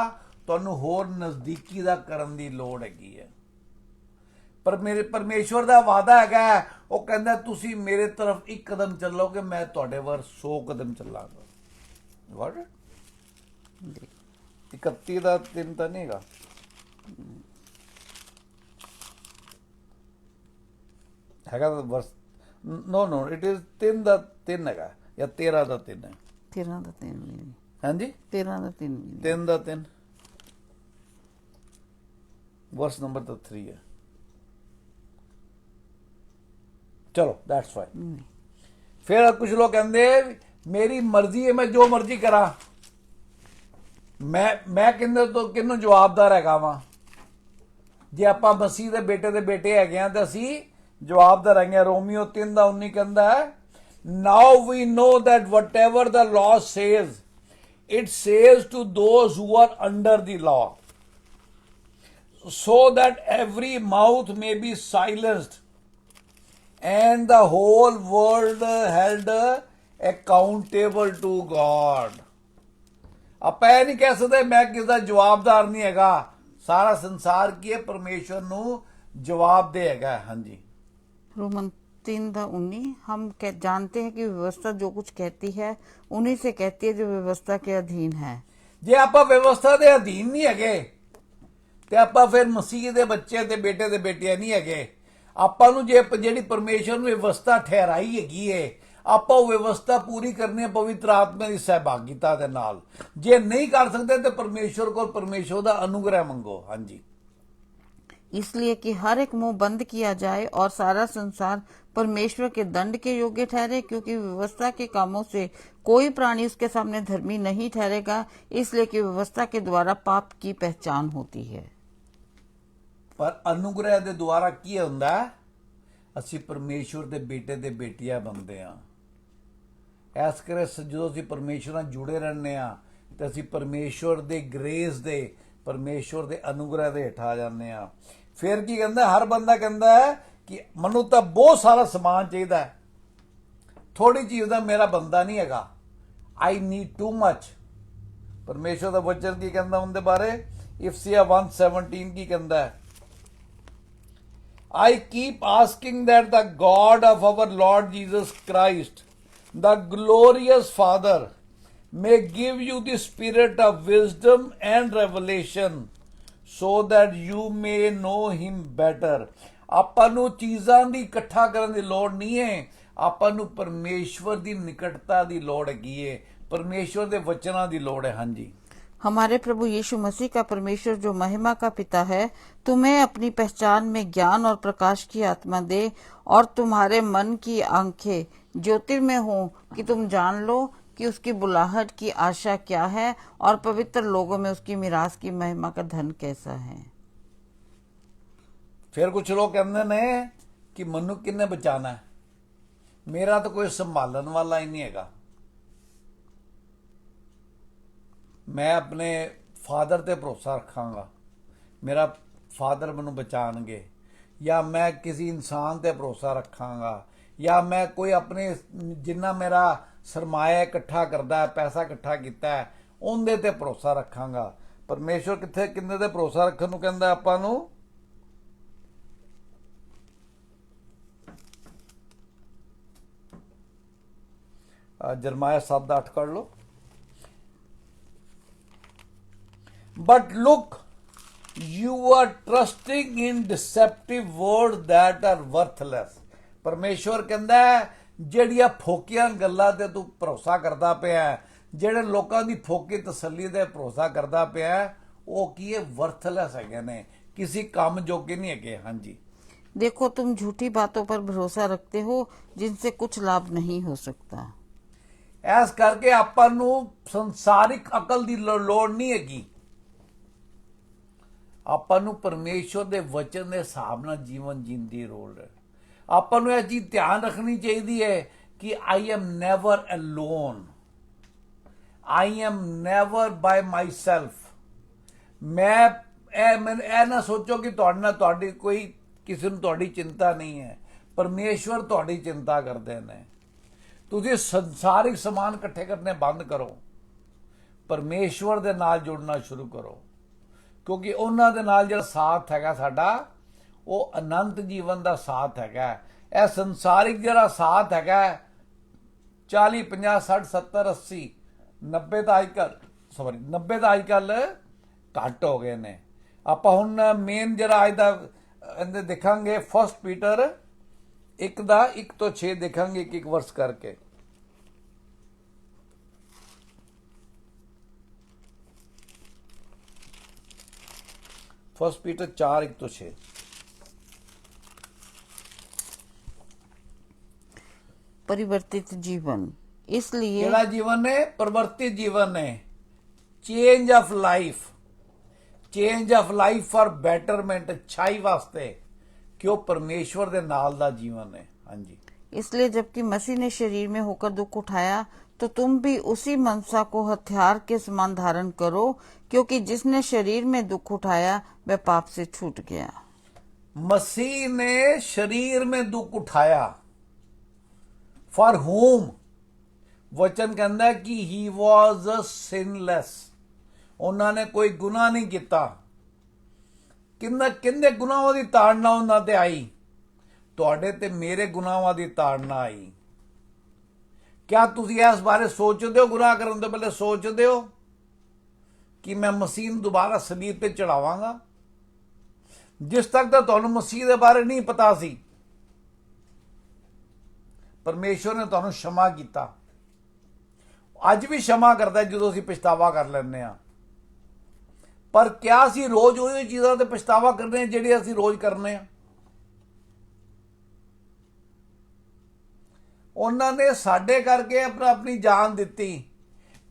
S2: ਤੁਹਾਨੂੰ ਹੋਰ ਨਜ਼ਦੀਕੀ ਦਾ ਕਰਨ ਦੀ ਲੋੜ ਹੈਗੀ ਹੈ। ਪਰ ਮੇਰੇ ਪਰਮੇਸ਼ਵਰ ਦਾ ਵਾਅਦਾ ਹੈਗਾ, ਉਹ ਕਹਿੰਦਾ ਤੁਸੀਂ ਮੇਰੇ ਤਰਫ ਇੱਕ ਕਦਮ ਚੱਲੋਗੇ, ਮੈਂ ਤੁਹਾਡੇ ਵੱਲ 100 ਕਦਮ ਚੱਲਾਂਗਾ। Got it? 31 ਦਾ 3 ਤਾਂ ਨਹੀਂ ਹੈਗਾ। ਹੈਗਾ ਤਾਂ ਵਰਸ ਨੋ ਇਟ ਇਜ਼ 3 ਦਾ 3 ਹੈਗਾ ਜਾਂ 13 ਦਾ 3 ਹੈ।
S1: 13 ਦਾ 3 ਵੀ ਨਹੀਂ।
S2: ਹਾਂਜੀ
S1: 13 ਦਾ 3 ਵੀ
S2: 3 ਦਾ 3 ਵਰਸ ਨੰਬਰ ਤਾਂ 3 ਹੈ। ਚਲੋ ਦੈਟਸ ਵਾਈ।
S1: ਨਹੀਂ।
S2: ਫਿਰ ਕੁਝ ਲੋਕ ਕਹਿੰਦੇ ਮੇਰੀ ਮਰਜ਼ੀ ਹੈ, ਮੈਂ ਜੋ ਮਰਜ਼ੀ ਕਰਾਂ। ਮੈਂ ਕਿੰਨੇ ਤੋਂ ਕਿਹਨੂੰ ਜਵਾਬਦਾਰ ਹੈਗਾ ਵਾਂ? ਜੇ ਆਪਾਂ ਮਸੀਹ ਦੇ ਬੇਟੇ ਹੈਗੇ ਆ ਤਾਂ ਅਸੀਂ ਜਵਾਬਦਾਰ ਹੈਗੇ। ਰੋਮੀਓ 3 ਦਾ 19 ਕਹਿੰਦਾ ਹੈ, now we know that whatever the law says it says to those who are under the law, so that every mouth may be silenced and the whole world held accountable to God। ਆਪਾਂ ਇਹ ਨਹੀਂ ਕਹਿ ਸਕਦੇ ਮੈਂ ਕਿਸ ਦਾ ਜਵਾਬਦਾਰ ਨਹੀਂ ਹੈਗਾ। ਸਾਰਾ ਸੰਸਾਰ ਕੀ ਹੈ? ਪਰਮੇਸ਼ਵਰ ਨੂੰ ਜਵਾਬ ਦੇ ਹੈਗਾ। ਹਾਂਜੀ।
S1: रोमन 3 ਦਾ 19 हम जानते हैं कि व्यवस्था जो कुछ कहती है उन्हीं से कहती है जो व्यवस्था के अधीन है।
S2: ਜੇ ਆਪਾਂ ਵਿਵਸਥਾ ਦੇ ਅਧੀਨ ਨਹੀਂ ਹੈਗੇ ਤੇ ਆਪਾਂ ਫਿਰ ਮਸੀਹ ਦੇ ਬੱਚੇ ਤੇ ਬੇਟੇ ਤੇ ਬੇਟੀਆਂ ਨਹੀਂ ਹੈਗੇ। ਆਪਾਂ ਨੂੰ ਜੇ ਜਿਹੜੀ ਪਰਮੇਸ਼ਵਰ ਨੇ ਵਿਵਸਥਾ ਠਹਿਰਾਈ ਹੈਗੀ ਏ, ਆਪਾਂ ਉਹ ਵਿਵਸਥਾ ਪੂਰੀ ਕਰਨੀ ਹੈ ਪਵਿੱਤਰ ਆਤਮਾ ਦੀ ਸਹਿਭਾਗਿਤਾ ਦੇ ਨਾਲ। ਜੇ ਨਹੀਂ ਕਰ ਸਕਦੇ ਤੇ ਪਰਮੇਸ਼ਵਰ ਕੋਲ ਪਰਮੇਸ਼ਵਰ ਦਾ ਅਨੁਗ੍ਰਹ ਮੰਗੋ। ਹਾਂਜੀ।
S1: इसलिए कि हर एक मुंह बंद किया जाए और सारा संसार परमेश्वर के दंड के योग्य ठहरे, क्योंकि व्यवस्था के कामों से कोई प्राणी उसके सामने धर्मी नहीं ठहरेगा, इसलिए कि व्यवस्था के द्वारा पाप की पहचान होती है।
S2: ਪਰ ਅਨੁਗ੍ਰਹਿ ਦੇ ਦੁਆਰਾ ਕੀ ਹੁੰਦਾ? ਅਸੀਂ ਪਰਮੇਸ਼ਵਰ ਦੇ ਬੇਟੇ ਤੇ ਬੇਟੀਆਂ ਬਣਦੇ ਆ। ਇਸ ਕਰਕੇ ਜਦੋਂ ਅਸੀਂ ਪਰਮੇਸ਼ਵਰ ਨਾਲ ਜੁੜੇ ਰਹਿੰਦੇ ਆ ਤੇ ਅਸੀਂ ਪਰਮੇਸ਼ਵਰ ਦੇ ਗ੍ਰੇਸ ਦੇ, ਪਰਮੇਸ਼ਵਰ ਦੇ ਅਨੁਗ੍ਰਹਿ ਦੇ ਹੇਠ ਆ ਜਾਂਦੇ ਆ। ਫਿਰ ਕੀ ਕਹਿੰਦਾ? ਹਰ ਬੰਦਾ ਕਹਿੰਦਾ ਹੈ ਕਿ ਮੈਨੂੰ ਤਾਂ ਬਹੁਤ ਸਾਰਾ ਸਮਾਨ ਚਾਹੀਦਾ ਹੈ, ਥੋੜੀ ਚੀਜ਼ ਦਾ ਮੇਰਾ ਬੰਦਾ ਨਹੀਂ ਹੈਗਾ। I need too much. ਪਰਮੇਸ਼ਵਰ ਦਾ ਵਚਨ ਕੀ ਕਹਿੰਦਾ ਉਹਦੇ ਬਾਰੇ? ਇਫਸੀਆ 1:17 ਕੀ ਕਹਿੰਦਾ ਹੈ? I keep asking that the God of our Lord Jesus Christ, the glorious Father, may give you the spirit of wisdom and revelation so that you may know him better। ਆਪਾਂ ਨੂੰ ਚੀਜ਼ਾਂ ਦੀ ਇਕੱਠਾ ਕਰਨ ਦੀ ਲੋੜ ਨਹੀਂ ਹੈ, ਆਪਾਂ ਨੂੰ ਪਰਮੇਸ਼ਵਰ ਦੀ ਨਿਕਟਤਾ ਦੀ ਲੋੜ ਹੈਗੀ ਹੈ, ਪਰਮੇਸ਼ਵਰ ਦੇ ਵਚਨਾਂ ਦੀ ਲੋੜ ਹੈ। ਹਾਂਜੀ।
S1: हमारे प्रभु यीशु मसीह का परमेश्वर जो महिमा का पिता है तुम्हें अपनी पहचान में ज्ञान और प्रकाश की आत्मा दे, और तुम्हारे मन की आंखें ज्योतिर्मय हो कि तुम जान लो कि उसकी बुलाहट की आशा क्या है और पवित्र लोगों में उसकी मिरास की महिमा का धन कैसा है।
S2: फिर कुछ लोग कहते ने कि मनु किन्ने बचाना है, मेरा तो कोई संभालन वाला ही नहीं हैगा। मैं अपने फादर ते भरोसा रखांगा, मेरा फादर मैनू बचाणगे, या मैं किसी इंसान ते भरोसा रखांगा, या मैं कोई अपने जिन्ना मेरा सरमाया इकट्ठा करता है, पैसा इकट्ठा किया है, उनदे ते भरोसा रखांगा। परमेश्वर किथे किन्ने ते भरोसा रखण नूं कहंदा आपां नूं? जरमाया 7:8 कर लो। But look, you are trusting in deceptive words that are worthless। परमेश्वर कहंदा है ਜਿਹੜੀਆਂ ਫੋਕੀਆਂ ਗੱਲਾਂ ਤੇ ਤੂੰ ਭਰੋਸਾ ਕਰਦਾ ਪਿਆ, ਜਿਹੜੇ ਲੋਕਾਂ ਦੀ ਫੋਕੀ ਤਸੱਲੀ ਤੇ ਭਰੋਸਾ ਕਰਦਾ ਪਿਆ, ਉਹ ਕੀ ਹੈ? ਵਰਥਲੈਸ ਹੈਗੇ ਨੇ, ਕਿਸੇ ਕੰਮ ਜੋਗੇ ਨਹੀਂ ਹੈਗੇ। ਹਾਂਜੀ।
S1: देखो तुम झूठी बातों पर भरोसा रखते हो जिनसे कुछ लाभ नहीं हो सकता।
S2: ਇਸ ਕਰਕੇ ਆਪਾਂ ਨੂੰ ਸੰਸਾਰਿਕ ਅਕਲ ਦੀ ਲੋੜ ਨਹੀਂ ਹੈਗੀ। ਆਪਾਂ ਨੂੰ ਪਰਮੇਸ਼ਵਰ ਦੇ ਵਚਨ ਦੇ ਹਿਸਾਬ ਨਾਲ ਜੀਵਨ ਜੀਣ ਦੀ ਲੋੜ ਹੈ। ਆਪਾਂ ਨੂੰ ਇਹ ਚੀਜ਼ ਧਿਆਨ ਰੱਖਣੀ ਚਾਹੀਦੀ ਹੈ ਕਿ I am never alone, I am never by myself. ਮੈਂ ਇਹ ਨਾ ਸੋਚੋ ਕਿ ਤੁਹਾਡੇ ਨਾਲ ਤੁਹਾਡੀ ਕੋਈ ਕਿਸੇ ਨੂੰ ਤੁਹਾਡੀ ਚਿੰਤਾ ਨਹੀਂ ਹੈ। ਪਰਮੇਸ਼ਵਰ ਤੁਹਾਡੀ ਚਿੰਤਾ ਕਰਦੇ ਨੇ। ਤੁਸੀਂ ਸੰਸਾਰਿਕ ਸਮਾਨ ਇਕੱਠੇ ਕਰਨੇ ਬੰਦ ਕਰੋ, ਪਰਮੇਸ਼ਵਰ ਦੇ ਨਾਲ ਜੁੜਨਾ ਸ਼ੁਰੂ ਕਰੋ, ਕਿਉਂਕਿ ਉਹਨਾਂ ਦੇ ਨਾਲ ਜਿਹੜਾ ਸਾਥ ਹੈਗਾ ਸਾਡਾ, ਉਹ ਅਨੰਤ ਜੀਵਨ ਦਾ ਸਾਥ ਹੈਗਾ। ਇਹ ਸੰਸਾਰਿਕ ਜਿਹੜਾ ਸਾਥ ਹੈਗਾ 40 50 60 70 80 90 ਤਾਂ ਅੱਜ ਕੱਲ ਘੱਟ ਹੋ ਗਏ ਨੇ। ਆਪਾਂ ਹੁਣ ਮੇਨ ਜਿਹੜਾ ਅੱਜ ਦਾ ਇਹਦੇ ਦੇਖਾਂਗੇ 1 ਪੀਟਰ 1 ਦਾ 1 ਤੋਂ 6 ਦੇਖਾਂਗੇ, ਇੱਕ ਵਰਸ ਕਰਕੇ। फर्स्ट पीटर 4 1 तो 6।
S1: परिवर्तित जीवन, इसलिए
S2: केड़ा जीवन है? परिवर्तित जीवन है। Change of life, change of life for betterment, अच्छाई वास्ते, क्यों परमेश्वर दे नाल दा जीवन है। हाँ जी,
S1: इसलिए जबकि मसीह ने शरीर में होकर दुख उठाया, तो तुम भी उसी मनसा को हथियार के समान धारण करो, क्योंकि जिसने शरीर में दुख उठाया वह पाप से छूट गया।
S2: मसीह ने शरीर में दुख उठाया, फॉर होम वचन कहता है कि ही वॉज सिनलेस, उन्होंने कोई गुनाह नहीं किया। किंदे गुनाहों की ताड़ना उन्होंने ते आई? तुहाडे ते मेरे गुनाहों की ताड़ना आई। क्या तुसी इस बारे सोचते हो? गुनाह करने तो पहले सोचते हो कि मैं मसीह नूं दोबारा सलीब पे चढ़ावांगा? जिस तक तो तुहानूं मसीह दे बारे नहीं पता सी, परमेश्वर ने तुहानूं क्षमा किया। अज भी क्षमा करता है जो असीं पछतावा कर लैंदे आ। पर क्या असीं रोज उही चीज़ां ते पछतावा करने जिहड़ी असीं रोज करने आ? उन्होंने साडे करके अपनी जान दिती।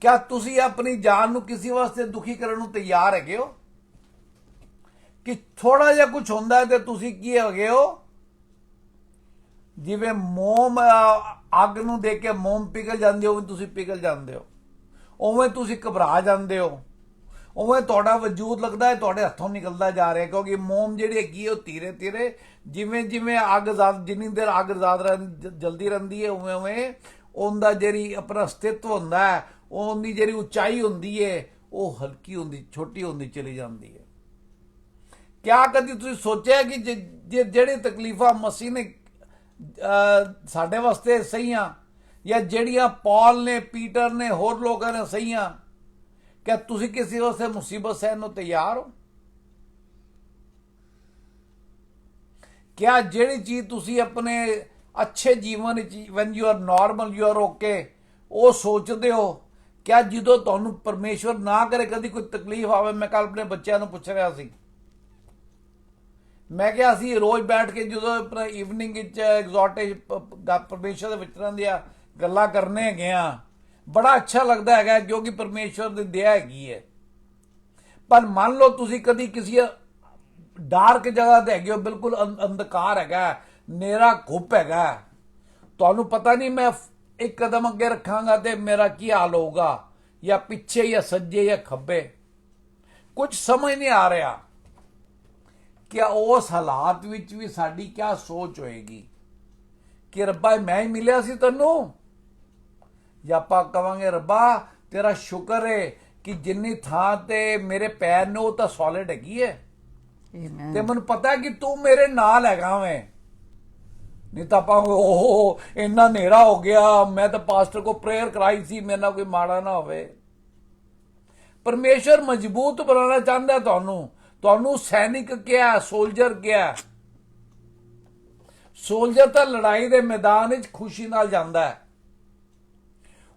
S2: क्या तुसी अपनी जान नूं किसी वास्ते दुखी करने नूं तैयार हैगे हो? कि थोड़ा जिहा कुछ हुंदा है ते तुसी की हैगे हो? जिवें मोम अग नूं देख के मोम पिघल जांदे हो, उवें तुसी पिघल जांदे हो, उवें तुसी घबरा जांदे हो, उवें तुहाडा वजूद लगदा है तुहाडे हत्थों निकलदा जा रहा है। क्योंकि मोम जिहड़ी हैगी है धीरे धीरे जिवें जिवें अग जिन्नी देर अग जल्दी रहिंदी है, उवें उवें उनका जिहड़ी अपना अस्तित्व हुंदा है, उनकी जिहड़ी उचाई हुंदी है, वो हल्की हुंदी छोटी हुंदी चली जाती है। क्या कदी तुसीं सोचिया कि जिहड़ी तकलीफां मसीह ने साडे वास्ते सहीआं, या जिहड़ियां पौल ने, पीटर ने, होर लोगों ने सहीआं, क्या तुसीं किसी वास्ते मुसीबत सहन नूं तैयार हो? क्या जिहड़ी चीज तुसीं अपने अच्छे जीवन when you are normal, you are okay, वो सोचते हो? क्या जो तुहानूं परमेश्वर ना करे कदी कोई तकलीफ आवे? मैं कल अपने बच्चों नूं पुछ रहा सी, मैं क्या असीं रोज बैठ के जो अपना ईवनिंग एग्जॉटिक परमेश्वर के वचनां दियां गल्लां करने हैगे आ, बड़ा अच्छा लगता है क्योंकि परमेश्वर की दया हैगी है। पर मान लो तुसी कदी किसी डार्क जगह ते हैगे हो, बिल्कुल अंधकार हैगा, नेरा घुप हैगा, तुहानूं पता नहीं मैं एक कदम अगे रखांगा ते मेरा की हाल होगा, या पिछे या सज्जे या खब्बे, कुछ समझ नहीं आ रहा। क्या उस हालात विच भी साडी क्या सोच होएगी कि रब्बा मैं ही मिलिया सी तैनूं, या आपां कहांगे रब्बा तेरा शुक्र है कि जिन्नी थां ते मेरे पैर ने वो तां सॉलिड हैगी है, ते मैनूं पता है कि तू मेरे नाल हैगा वैं। नहीं तो आप ओह इन्ना नेरा हो गया, मैं तो पास्टर को प्रेयर कराई सी, मेरे नाल कोई माड़ा ना होवे। परमेश्वर मजबूत बनाना चाहता है तुहानूं। तुहानूं सैनिक क्या, सोल्जर क्या? सोल्जर तो लड़ाई के मैदान विच खुशी नाल जांदा है,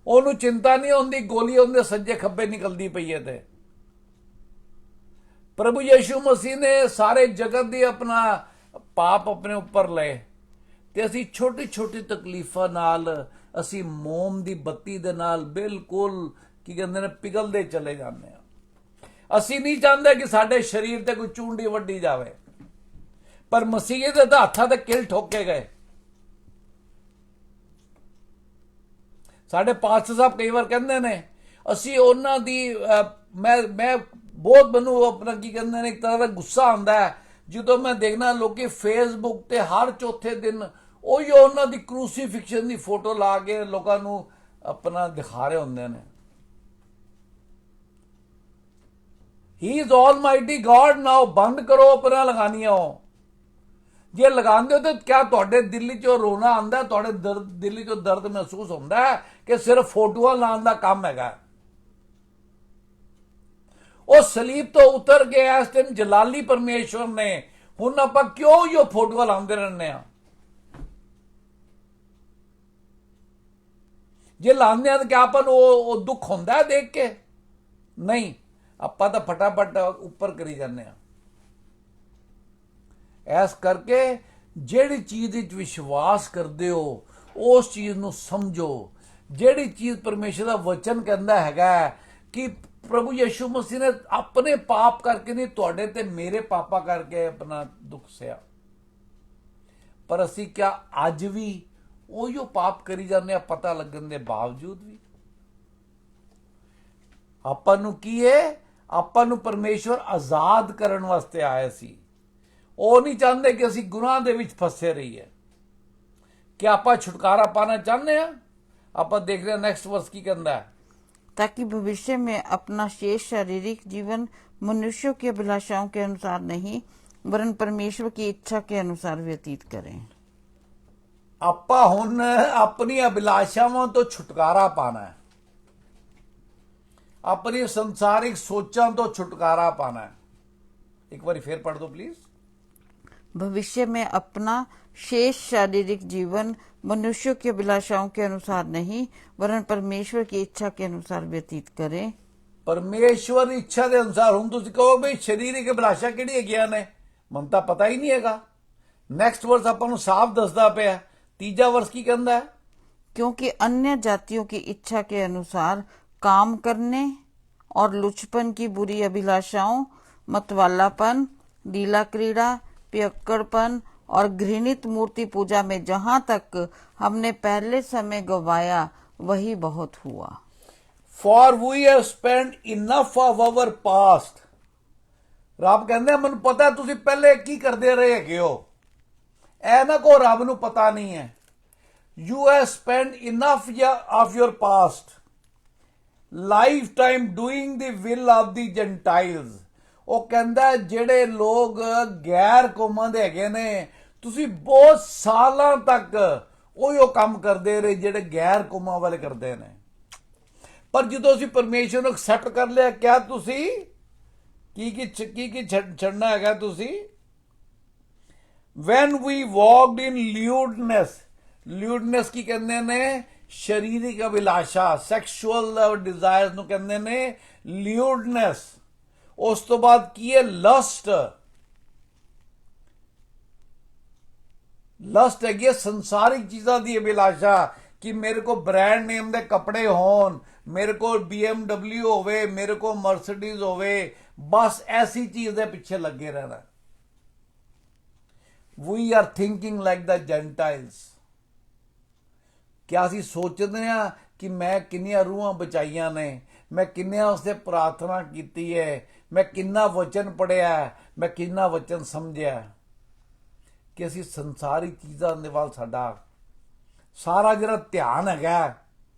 S2: ਉਹਨੂੰ चिंता नहीं होंदी गोली उनके सज्जे खब्बे निकलती पई है। ते प्रभु यीशु मसीह ने सारे जगत दी अपना पाप अपने उपर ले, ते असी छोटी छोटी तकलीफां नाल असी मोम दी बत्ती दे नाल बिल्कुल की कहंदे ने पिघलदे चले जाने। ਅਸੀਂ ਨਹੀਂ ਚਾਹੁੰਦੇ ਕਿ ਸਾਡੇ ਸਰੀਰ ਤੇ ਕੋਈ ਚੂੰਡੀ ਵੱਢੀ ਜਾਵੇ, ਪਰ ਮਸੀਹ ਦੇ ਤਾਂ ਹੱਥਾਂ ਤੇ ਕਿਲ ਠੋਕੇ ਗਏ। ਸਾਡੇ ਪਾਸਟਰ ਸਾਹਿਬ ਕਈ ਵਾਰ ਕਹਿੰਦੇ ਨੇ ਅਸੀਂ ਉਹਨਾਂ ਦੀ ਮੈਂ ਬਹੁਤ ਮੈਨੂੰ ਆਪਣਾ ਕੀ ਕਹਿੰਦੇ ਨੇ ਇੱਕ ਤਰ੍ਹਾਂ ਦਾ ਗੁੱਸਾ ਆਉਂਦਾ ਹੈ ਜਦੋਂ ਮੈਂ ਦੇਖਣਾ ਲੋਕੀ ਫੇਸਬੁੱਕ ਤੇ ਹਰ ਚੌਥੇ ਦਿਨ ਉਹੀ ਉਹਨਾਂ ਦੀ ਕਰੂਸੀਫਿਕਸ਼ਨ ਦੀ ਫੋਟੋ ਲਾ ਕੇ ਲੋਕਾਂ ਨੂੰ ਆਪਣਾ ਦਿਖਾ ਰਹੇ ਹੁੰਦੇ ਨੇ। He is almighty God. Now ਬੰਦ ਕਰੋ ਆਪਣਾ ਲਗਾਨੀਆਂ ਹੋ। ਜੇ ਲਗਾਉਂਦੇ ਹੋ ਤਾਂ ਕਿਆ ਤੁਹਾਡੇ ਦਿਲ 'ਚੋਂ ਰੋਣਾ ਆਉਂਦਾ, ਤੁਹਾਡੇ ਦਿਲ 'ਚੋਂ ਦਰਦ ਮਹਿਸੂਸ ਹੁੰਦਾ ਹੈ ਕਿ ਸਿਰਫ ਫੋਟੋਆਂ ਲਾਉਣ ਦਾ ਕੰਮ ਹੈਗਾ? ਉਹ ਸਲੀਬ ਤੋਂ ਉਤਰ ਕੇ ਇਸ ਦਿਨ ਜਲਾਲੀ ਪਰਮੇਸ਼ਵਰ ਨੇ, ਹੁਣ ਆਪਾਂ ਕਿਉਂ ਇਹ ਫੋਟੋਆਂ ਲਾਉਂਦੇ ਰਹਿੰਦੇ ਆ? ਜੇ ਲਾਉਂਦੇ ਆ ਤਾਂ ਕਿਆ ਆਪਾਂ ਨੂੰ ਉਹ ਦੁੱਖ ਹੁੰਦਾ ਹੈ ਦੇਖ ਕੇ? ਨਹੀਂ, ਆਪਾਂ ਤਾਂ ਫਟਾਫਟ ਉੱਪਰ ਕਰੀ ਜਾਂਦੇ ਆ। ਇਸ ਕਰਕੇ ਜਿਹੜੀ ਚੀਜ਼ ਵਿੱਚ ਵਿਸ਼ਵਾਸ ਕਰਦੇ ਹੋ ਉਸ ਚੀਜ਼ ਨੂੰ ਸਮਝੋ। ਜਿਹੜੀ ਚੀਜ਼ ਪਰਮੇਸ਼ਰ ਦਾ ਵਚਨ ਕਹਿੰਦਾ ਹੈਗਾ ਕਿ ਪ੍ਰਭੂ ਯਿਸੂ ਮਸੀਹ ਨੇ ਆਪਣੇ ਪਾਪ ਕਰਕੇ ਨਹੀਂ, ਤੁਹਾਡੇ ਤੇ ਮੇਰੇ ਪਾਪਾਂ ਕਰਕੇ ਆਪਣਾ ਦੁੱਖ ਸਹਿਆ, ਪਰ ਅਸੀਂ ਕਿਆ ਅੱਜ ਵੀ ਉਹੀਓ ਪਾਪ ਕਰੀ ਜਾਂਦੇ ਆ ਪਤਾ ਲੱਗਣ ਦੇ ਬਾਵਜੂਦ ਵੀ? ਆਪਾਂ ਨੂੰ ਕੀ ਹੈ? ਆਪਾਂ ਨੂੰ ਪਰਮੇਸ਼ਵਰ ਆਜ਼ਾਦ ਕਰਨ ਵਾਸਤੇ ਆਇਆ ਸੀ। ਉਹ ਨਹੀਂ ਚਾਹੁੰਦੇ ਕਿ ਅਸੀਂ ਗੁਨਾਹ ਦੇ ਵਿੱਚ ਫਸੇ ਰਹੀਏ। ਕਿ ਆਪਾਂ ਛੁਟਕਾਰਾ ਪਾਣਾ ਚਾਹੁੰਦੇ ਆ? ਆਪਾਂ ਦੇਖ ਰਹੇ ਨੈਕਸਟ वर्स ਕੀ ਕਹਿੰਦਾ ਹੈ,
S1: ताकि भविष्य में अपना शेष शारीरिक जीवन मनुष्यों की अभिलाषाओं के अनुसार नहीं वरन परमेश्वर की इच्छा के अनुसार व्यतीत करें।
S2: ਆਪਾਂ ਹੁਣ ਆਪਣੀ ਅਭਿਲਾਸ਼ਾਵਾਂ ਤੋਂ ਛੁਟਕਾਰਾ ਪਾਣਾ ਹੈ, ਆਪਣੀ ਸੰਸਾਰਿਕ ਸੋਚਾਂ ਤੋਂ ਛੁਟਕਾਰਾ ਪਾਣਾ ਹੈ। ਇੱਕ ਵਾਰੀ ਫੇਰ ਪੜ੍ਹ ਦਿਓ ਪਲੀਜ਼।
S1: भविष्य में अपना शेष शारीरिक जीवन मनुष्यों की अभिलाषाओं के अनुसार नहीं वरन परमेश्वर की इच्छा के अनुसार व्यतीत करें।
S2: ਪਰਮੇਸ਼ਵਰ ਦੀ ਇੱਛਾ ਦੇ ਅਨੁਸਾਰ। ਹੁਣ ਤੁਸੀਂ ਕਹੋ ਬਈ ਸਰੀਰਿਕ ਅਭਿਲਾਸ਼ਾ ਕਿਹੜੀ ਹੈਗੀਆਂ ਨੇ? ਮੈਨੂੰ ਤਾਂ ਪਤਾ ਹੀ ਨਹੀਂ ਹੈਗਾ। ਨੈਕਸਟ ਵਰਸ ਆਪਾਂ ਨੂੰ ਸਾਫ਼ ਦੱਸਦਾ ਪਿਆ। ਤੀਜਾ ਵਰਸ ਕੀ ਕਹਿੰਦਾ ਹੈ?
S1: क्योंकि अन्य जातियों की इच्छा के अनुसार काम करने और लुचपन की बुरी अभिलाषाओं, मतवालापन, लीला क्रीड़ा, पियक्कड़पन और घृणित मूर्ति पूजा में जहां तक हमने पहले समय गवाया वही बहुत हुआ।
S2: For we have spent enough of our past। ਰੱਬ ਕਹਿੰਦੇ ਮੈਨੂੰ ਪਤਾ ਤੁਸੀਂ ਪਹਿਲੇ ਕੀ ਕਰਦੇ ਰਹੇ ਹੈਗੇ ਹੋ। ਐ ਨਾ ਕੋ ਰੱਬ ਨੂੰ ਪਤਾ ਨਹੀਂ ਹੈ। You have spent enough of your past lifetime doing the will of the Gentiles। ਉਹ ਕਹਿੰਦਾ ਜਿਹੜੇ ਲੋਕ ਗੈਰ ਕੌਮਾਂ ਦੇ ਹੈਗੇ ਨੇ, ਤੁਸੀਂ ਬਹੁਤ ਸਾਲਾਂ ਤੱਕ ਉਹੀ ਕੰਮ ਕਰਦੇ ਰਹੇ ਜਿਹੜੇ ਗੈਰ ਕੌਮਾਂ ਵਾਲੇ ਕਰਦੇ ਨੇ। ਪਰ ਜਦੋਂ ਅਸੀਂ ਪਰਮੇਸ਼ਰ ਨੂੰ ਐਕਸੈਪਟ ਕਰ ਲਿਆ, ਕਿਆ ਤੁਸੀਂ ਕੀ ਛੱਡਣਾ ਹੈਗਾ ਤੁਸੀਂ? when we walked in lewdness ਕੀ ਕਹਿੰਦੇ ਨੇ? ਸਰੀਰਿਕ ਅਭਿਲਾਸ਼ਾ, ਸੈਕਸ਼ੂਅਲ ਡਿਜ਼ਾਇਰਸ ਨੂੰ ਕਹਿੰਦੇ ਨੇ lewdness। ਉਸ ਤੋਂ ਬਾਅਦ ਕੀ ਹੈ? ਲਸਟ ਹੈਗੀ ਹੈ ਸੰਸਾਰਿਕ ਚੀਜ਼ਾਂ ਦੀ ਅਭਿਲਾਸ਼ਾ ਕਿ ਮੇਰੇ ਕੋ ਬ੍ਰਾਂਡ ਨੇਮ ਦੇ ਕੱਪੜੇ ਹੋਣ, ਮੇਰੇ ਕੋ BMW ਹੋਵੇ, ਮੇਰੇ ਕੋ ਮਰਸੀਡੀਜ਼ ਹੋਵੇ, ਬਸ ਐਸੀ ਚੀਜ਼ ਦੇ ਪਿੱਛੇ ਲੱਗੇ ਰਹਿਣਾ। We are thinking like the Gentiles। ਕਿਆ ਅਸੀਂ ਸੋਚਦੇ ਹਾਂ ਕਿ ਮੈਂ ਕਿੰਨੀਆਂ ਰੂਹਾਂ ਬਚਾਈਆਂ ਨੇ, ਮੈਂ ਕਿੰਨਿਆਂ ਉਸਤੇ ਪ੍ਰਾਰਥਨਾ ਕੀਤੀ ਹੈ, ਮੈਂ ਕਿੰਨਾ ਵਚਨ ਪੜਿਆ, ਮੈਂ ਕਿੰਨਾ ਵਚਨ ਸਮਝਿਆ, ਕਿ ਅਸੀਂ ਸੰਸਾਰੀ ਚੀਜ਼ਾਂ ਦੇ ਵੱਲ ਸਾਡਾ ਸਾਰਾ ਜਿਹੜਾ ਧਿਆਨ ਹੈਗਾ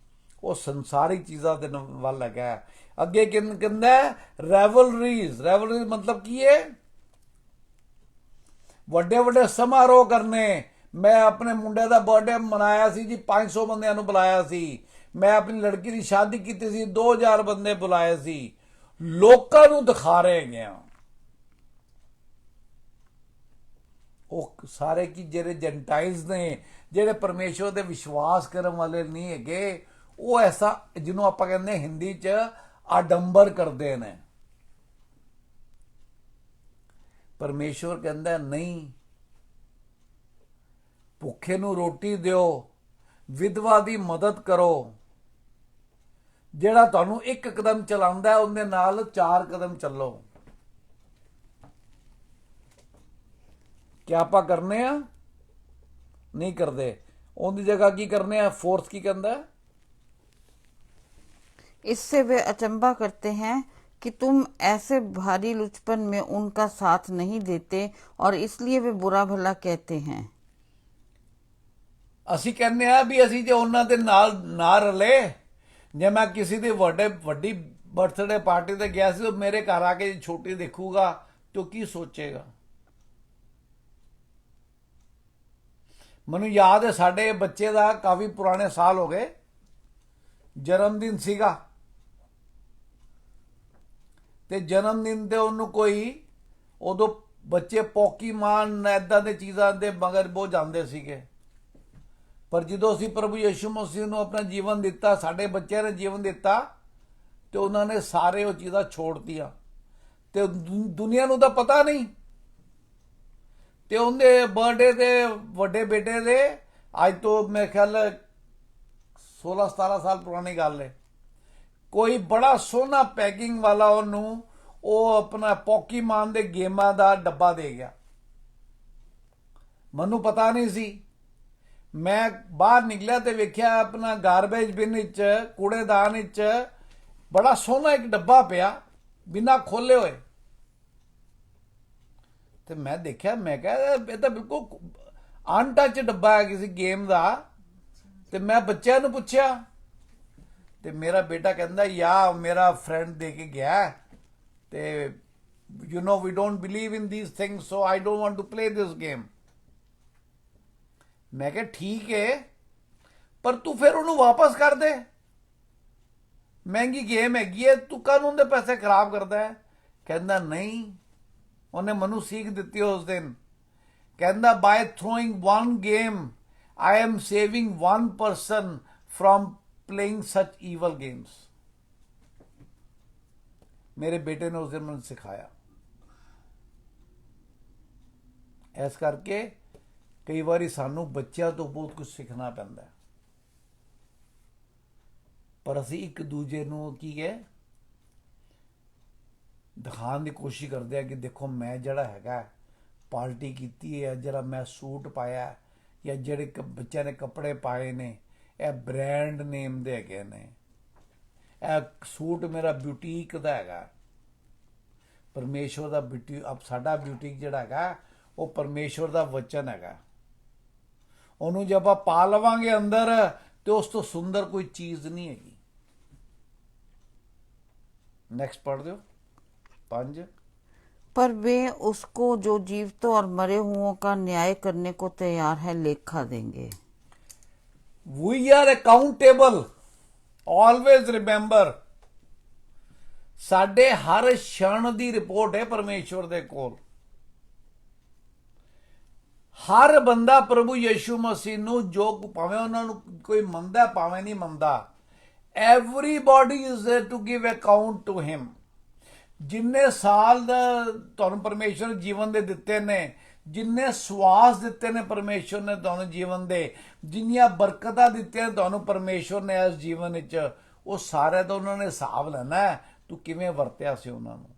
S2: ਉਹ ਸੰਸਾਰੀ ਚੀਜ਼ਾਂ ਦੇ ਵੱਲ ਹੈਗਾ। ਅੱਗੇ ਕਹਿੰਦਾ ਰੈਵਲਰੀਜ਼ ਮਤਲਬ ਕੀ ਹੈ? ਵੱਡੇ ਵੱਡੇ ਸਮਾਰੋਹ ਕਰਨੇ। ਮੈਂ ਆਪਣੇ ਮੁੰਡੇ ਦਾ ਬਰਥਡੇ ਮਨਾਇਆ ਸੀ ਜੀ, 500 ਬੰਦਿਆਂ ਨੂੰ ਬੁਲਾਇਆ ਸੀ। ਮੈਂ ਆਪਣੀ ਲੜਕੀ ਦੀ ਸ਼ਾਦੀ ਕੀਤੀ ਸੀ, 2000 ਬੰਦੇ ਬੁਲਾਏ ਸੀ। ਲੋਕਾਂ ਨੂੰ ਦਿਖਾ ਰਹੇ ਗਿਆ ਉਹ ਸਾਰੇ ਕੀ ਜਿਹੜੇ ਜੈਂਟਾਈਲਸ ਨੇ, ਜਿਹੜੇ ਪਰਮੇਸ਼ਵਰ ਦੇ ਵਿਸ਼ਵਾਸ ਕਰਨ ਵਾਲੇ ਨਹੀਂ ਹੈਗੇ, ਉਹ ਐਸਾ ਜਿਹਨੂੰ ਆਪਾਂ ਕਹਿੰਦੇ ਹਿੰਦੀ 'ਚ ਆਡੰਬਰ ਕਰਦੇ ਨੇ। ਪਰਮੇਸ਼ਵਰ ਕਹਿੰਦਾ ਨਹੀਂ, ਭੁੱਖੇ ਨੂੰ ਰੋਟੀ ਦਿਓ, ਵਿਧਵਾ ਦੀ ਮਦਦ ਕਰੋ, ਜਿਹੜਾ ਤੁਹਾਨੂੰ ਇੱਕ ਕਦਮ ਚਲਾਉਂਦਾ ਹੈ, ਉਹਦੇ ਨਾਲ 4 ਕਦਮ ਚੱਲੋ। क्या ਆਪਾਂ ਕਰਨੇ ਆ? ਨਹੀਂ ਕਰਦੇ। ਉਹਦੀ ਜਗ੍ਹਾ ਕੀ ਕਰਨੇ ਆ? फोर्थ ਕੀ ਕਹਿੰਦਾ है?
S1: इससे वे अचंभा करते हैं कि तुम ऐसे भारी लुचपन में उनका साथ नहीं देते और इसलिए वे बुरा भला कहते हैं।
S2: ਅਸੀਂ ਕਹਿੰਦੇ ਆ ਵੀ ਅਸੀਂ ਜੇ ਉਹਨਾਂ ਦੇ ਨਾਲ ਨਾ ਰਲੇ, ਜੇ ਮੈਂ ਕਿਸੇ ਦੀ ਵੱਡੀ ਬਰਥਡੇ ਪਾਰਟੀ ਤੇ ਗਿਆ ਸੀ, ਉਹ ਮੇਰੇ ਘਰ ਆ ਕੇ ਛੋਟੀ ਦੇਖੂਗਾ ਤੇ ਉਹ ਕੀ ਸੋਚੇਗਾ? ਮੈਨੂੰ ਯਾਦ ਹੈ ਸਾਡੇ ਬੱਚੇ ਦਾ ਕਾਫੀ ਪੁਰਾਣੇ ਸਾਲ ਹੋ ਗਏ, ਜਨਮ ਦਿਨ ਸੀਗਾ ਤੇ ਜਨਮ ਦਿਨ ਤੇ ਉਹਨੂੰ ਕੋਈ, ਉਦੋਂ ਬੱਚੇ ਪੋਕੀਮਾਨ ਐਦਾਂ ਦੇ ਚੀਜ਼ਾਂ ਦੇ ਮਗਰ ਬਹੁਤ ਜਾਂਦੇ ਸੀਗੇ। ਪਰ ਜਦੋਂ ਅਸੀਂ ਪ੍ਰਭੂ ਯਿਸੂ ਮਸੀਹ ਨੂੰ ਆਪਣਾ ਜੀਵਨ ਦਿੱਤਾ, ਸਾਡੇ ਬੱਚਿਆਂ ਨੇ ਜੀਵਨ ਦਿੱਤਾ, ਤੇ ਉਹਨਾਂ ਨੇ ਸਾਰੇ ਉਹ ਚੀਜ਼ਾਂ ਛੋੜਤੀਆਂ ਤੇ ਦੁਨੀਆ ਨੂੰ ਤਾਂ ਪਤਾ ਨਹੀਂ। ਤੇ ਉਹਦੇ ਬਰਥਡੇ ਤੇ ਵੱਡੇ ਬੇਟੇ ਦੇ ਅੱਜ ਤੋਂ ਮੇਰੇ ਖਿਆਲ 16-17 ਸਾਲ ਪੁਰਾਣੀ ਗੱਲ ਹੈ, ਕੋਈ ਬੜਾ ਸੋਹਣਾ ਪੈਕਿੰਗ ਵਾਲਾ ਉਹਨੂੰ ਉਹ ਆਪਣਾ ਪੋਕੀਮਾਨ ਦੇ ਗੇਮਾਂ ਦਾ ਡੱਬਾ ਦੇ ਗਿਆ। ਮੈਨੂੰ ਪਤਾ ਨਹੀਂ ਸੀ। ਮੈਂ ਬਾਹਰ ਨਿਕਲਿਆ ਤੇ ਵੇਖਿਆ ਆਪਣਾ ਗਾਰਬੇਜ ਬਿਨ ਵਿੱਚ, ਕੂੜੇਦਾਨ ਵਿੱਚ ਬੜਾ ਸੋਹਣਾ ਇੱਕ ਡੱਬਾ ਪਿਆ ਬਿਨਾਂ ਖੋਲੇ ਹੋਏ। ਤੇ ਮੈਂ ਦੇਖਿਆ, ਮੈਂ ਕਿਹਾ ਇਹ ਤਾਂ ਬਿਲਕੁਲ ਅਨਟੱਚ ਡੱਬਾ ਹੈ ਕਿਸੇ ਗੇਮ ਦਾ। ਤੇ ਮੈਂ ਬੱਚਿਆਂ ਨੂੰ ਪੁੱਛਿਆ ਤੇ ਮੇਰਾ ਬੇਟਾ ਕਹਿੰਦਾ ਯਾ ਮੇਰਾ ਫਰੈਂਡ ਦੇ ਕੇ ਗਿਆ ਤੇ you know we don't believe in these things so I don't want to play this game. ਮੈਂ ਕਿਹਾ ਠੀਕ ਹੈ, ਪਰ ਤੂੰ ਫਿਰ ਉਹਨੂੰ ਵਾਪਸ ਕਰ ਦੇ, ਮਹਿੰਗੀ ਗੇਮ ਹੈਗੀ ਹੈ, ਤੂੰ ਕਾਹਨੂੰ ਦੇ ਪੈਸੇ ਖਰਾਬ ਕਰਦਾ ਹੈ? ਕਹਿੰਦਾ ਨਹੀਂ, ਉਹਨੇ ਮੈਨੂੰ ਸੀਖ ਦਿੱਤੀ ਉਸ ਦਿਨ। ਕਹਿੰਦਾ ਬਾय throwing one game I am saving one person from playing such evil games। ਮੇਰੇ ਬੇਟੇ ਨੇ ਉਸ ਦਿਨ ਮੈਨੂੰ ਸਿਖਾਇਆ। ਇਸ ਕਰਕੇ ਕਈ ਵਾਰੀ ਸਾਨੂੰ ਬੱਚਿਆਂ ਤੋਂ ਬਹੁਤ ਕੁਝ ਸਿੱਖਣਾ ਪੈਂਦਾ, ਪਰ ਅਸੀਂ ਇੱਕ ਦੂਜੇ ਨੂੰ ਕੀ ਹੈ ਦਿਖਾਉਣ ਦੀ ਕੋਸ਼ਿਸ਼ ਕਰਦੇ ਆ ਕਿ ਦੇਖੋ ਮੈਂ ਜਿਹੜਾ ਹੈਗਾ ਪਾਰਟੀ ਕੀਤੀ ਹੈ, ਜਿਹੜਾ ਮੈਂ ਸੂਟ ਪਾਇਆ ਜਾਂ ਜਿਹੜੇ ਬੱਚਿਆਂ ਨੇ ਕੱਪੜੇ ਪਾਏ ਨੇ ਇਹ ਬ੍ਰਾਂਡ ਨੇਮ ਦੇ ਹੈਗੇ ਨੇ, ਇਹ ਸੂਟ ਮੇਰਾ ਬਿਊਟੀਕ ਦਾ ਹੈਗਾ, ਪਰਮੇਸ਼ਵਰ ਦਾ ਸਾਡਾ ਬਿਊਟੀਕ ਜਿਹੜਾ ਹੈਗਾ ਉਹ ਪਰਮੇਸ਼ਵਰ ਦਾ ਵਚਨ ਹੈਗਾ। ਉਹਨੂੰ ਜੇ ਆਪਾਂ ਪਾ ਲਵਾਂਗੇ ਅੰਦਰ ਤੇ ਉਸ ਤੋਂ ਸੁੰਦਰ ਕੋਈ ਚੀਜ਼ ਨਹੀਂ ਹੈਗੀ। नेक्स्ट पढ़ दो 5।
S1: पर वे उसको जो जीवितों और मरे हुओं का न्याय करने को तैयार है लेखा देंगे।
S2: We are accountable, always remember। ਸਾਡੇ ਹਰ ਛਣ ਦੀ ਰਿਪੋਰਟ ਹੈ ਪਰਮੇਸ਼ਵਰ ਦੇ ਕੋਲ। ਹਰ ਬੰਦਾ ਪ੍ਰਭੂ ਯਿਸੂ ਮਸੀਹ ਨੂੰ ਜੋ ਭਾਵੇਂ ਉਹਨਾਂ ਨੂੰ ਕੋਈ ਮੰਨਦਾ ਭਾਵੇਂ ਨਹੀਂ ਮੰਨਦਾ, everybody is there to give account to him। ਜਿੰਨੇ ਸਾਲ ਦਾ ਤੁਹਾਨੂੰ ਪਰਮੇਸ਼ਵਰ ਜੀਵਨ ਦੇ ਦਿੱਤੇ ਨੇ, ਜਿੰਨੇ ਸਵਾਸ ਦਿੱਤੇ ਨੇ ਪਰਮੇਸ਼ਵਰ ਨੇ ਤੁਹਾਨੂੰ ਜੀਵਨ ਦੇ, ਜਿੰਨੀਆਂ ਬਰਕਤਾਂ ਦਿੱਤੀਆਂ ਤੁਹਾਨੂੰ ਪਰਮੇਸ਼ਵਰ ਨੇ ਇਸ ਜੀਵਨ ਵਿੱਚ, ਉਹ ਸਾਰੇ ਦਾ ਉਹਨਾਂ ਨੇ ਹਿਸਾਬ ਲੈਣਾ ਹੈ ਤੂੰ ਕਿਵੇਂ ਵਰਤਿਆ ਸੀ ਉਹਨਾਂ ਨੂੰ।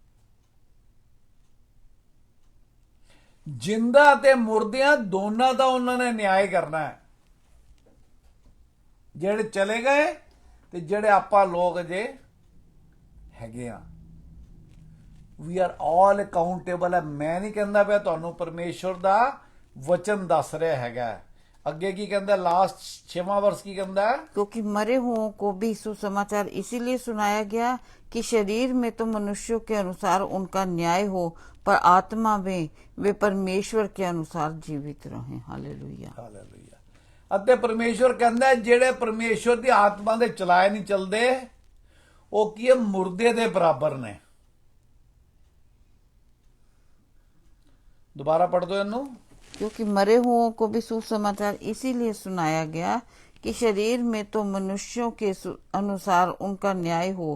S2: ਜਿੰਦਾ ਤੇ ਮੁਰਦਿਆਂ ਦੋਨਾਂ ਦਾ ਉਹਨਾਂ ਨੇ ਨਿਆਂ ਕਰਨਾ ਹੈ, ਜਿਹੜੇ ਚਲੇ ਗਏ ਤੇ ਜਿਹੜੇ ਆਪਾਂ ਲੋਕ ਅਜੇ ਹੈਗੇ ਆ। ਵੀ ਆਰ ਆਲ ਅਕਾਊਂਟੇਬਲ ਹੈ। ਮੈਂ ਨਹੀਂ ਕਹਿੰਦਾ ਪਿਆ ਤੁਹਾਨੂੰ, ਪਰਮੇਸ਼ਵਰ ਦਾ ਵਚਨ ਦੱਸ ਰਿਹਾ ਹੈਗਾ। ਅੱਗੇ ਕੀ ਕਹਿੰਦਾ ਲਾਸਟ 6ਵਾਂ ਵਰਸ ਕੀ ਕਹਿੰਦਾ?
S1: क्योंकि मरे हुओं को भी सुसमाचार इसीलिए सुनाया गया कि शरीर में तो मनुष्यों के अनुसार उनका न्याय हो, पर आत्मा में वे परमेश्वर के अनुसार जीवित रहें। Hallelujah
S2: hallelujah. ਅਤੇ ਪਰਮੇਸ਼ਵਰ ਕਹਿੰਦਾ ਜਿਹੜੇ ਪਰਮੇਸ਼ਵਰ ਦੀ ਆਤਮਾ ਦੇ ਚਲਾਏ ਨਹੀਂ ਚੱਲਦੇ ਉਹ ਕੀ ਹੈ, ਮੁਰਦੇ ਦੇ ਬਰਾਬਰ ਨੇ। दोबारा पढ़ दो इन्नू।
S1: क्योंकि मरे हुओं को भी सुसमाचार इसीलिए सुनाया गया कि शरीर में तो मनुष्यों के अनुसार उनका न्याय हो,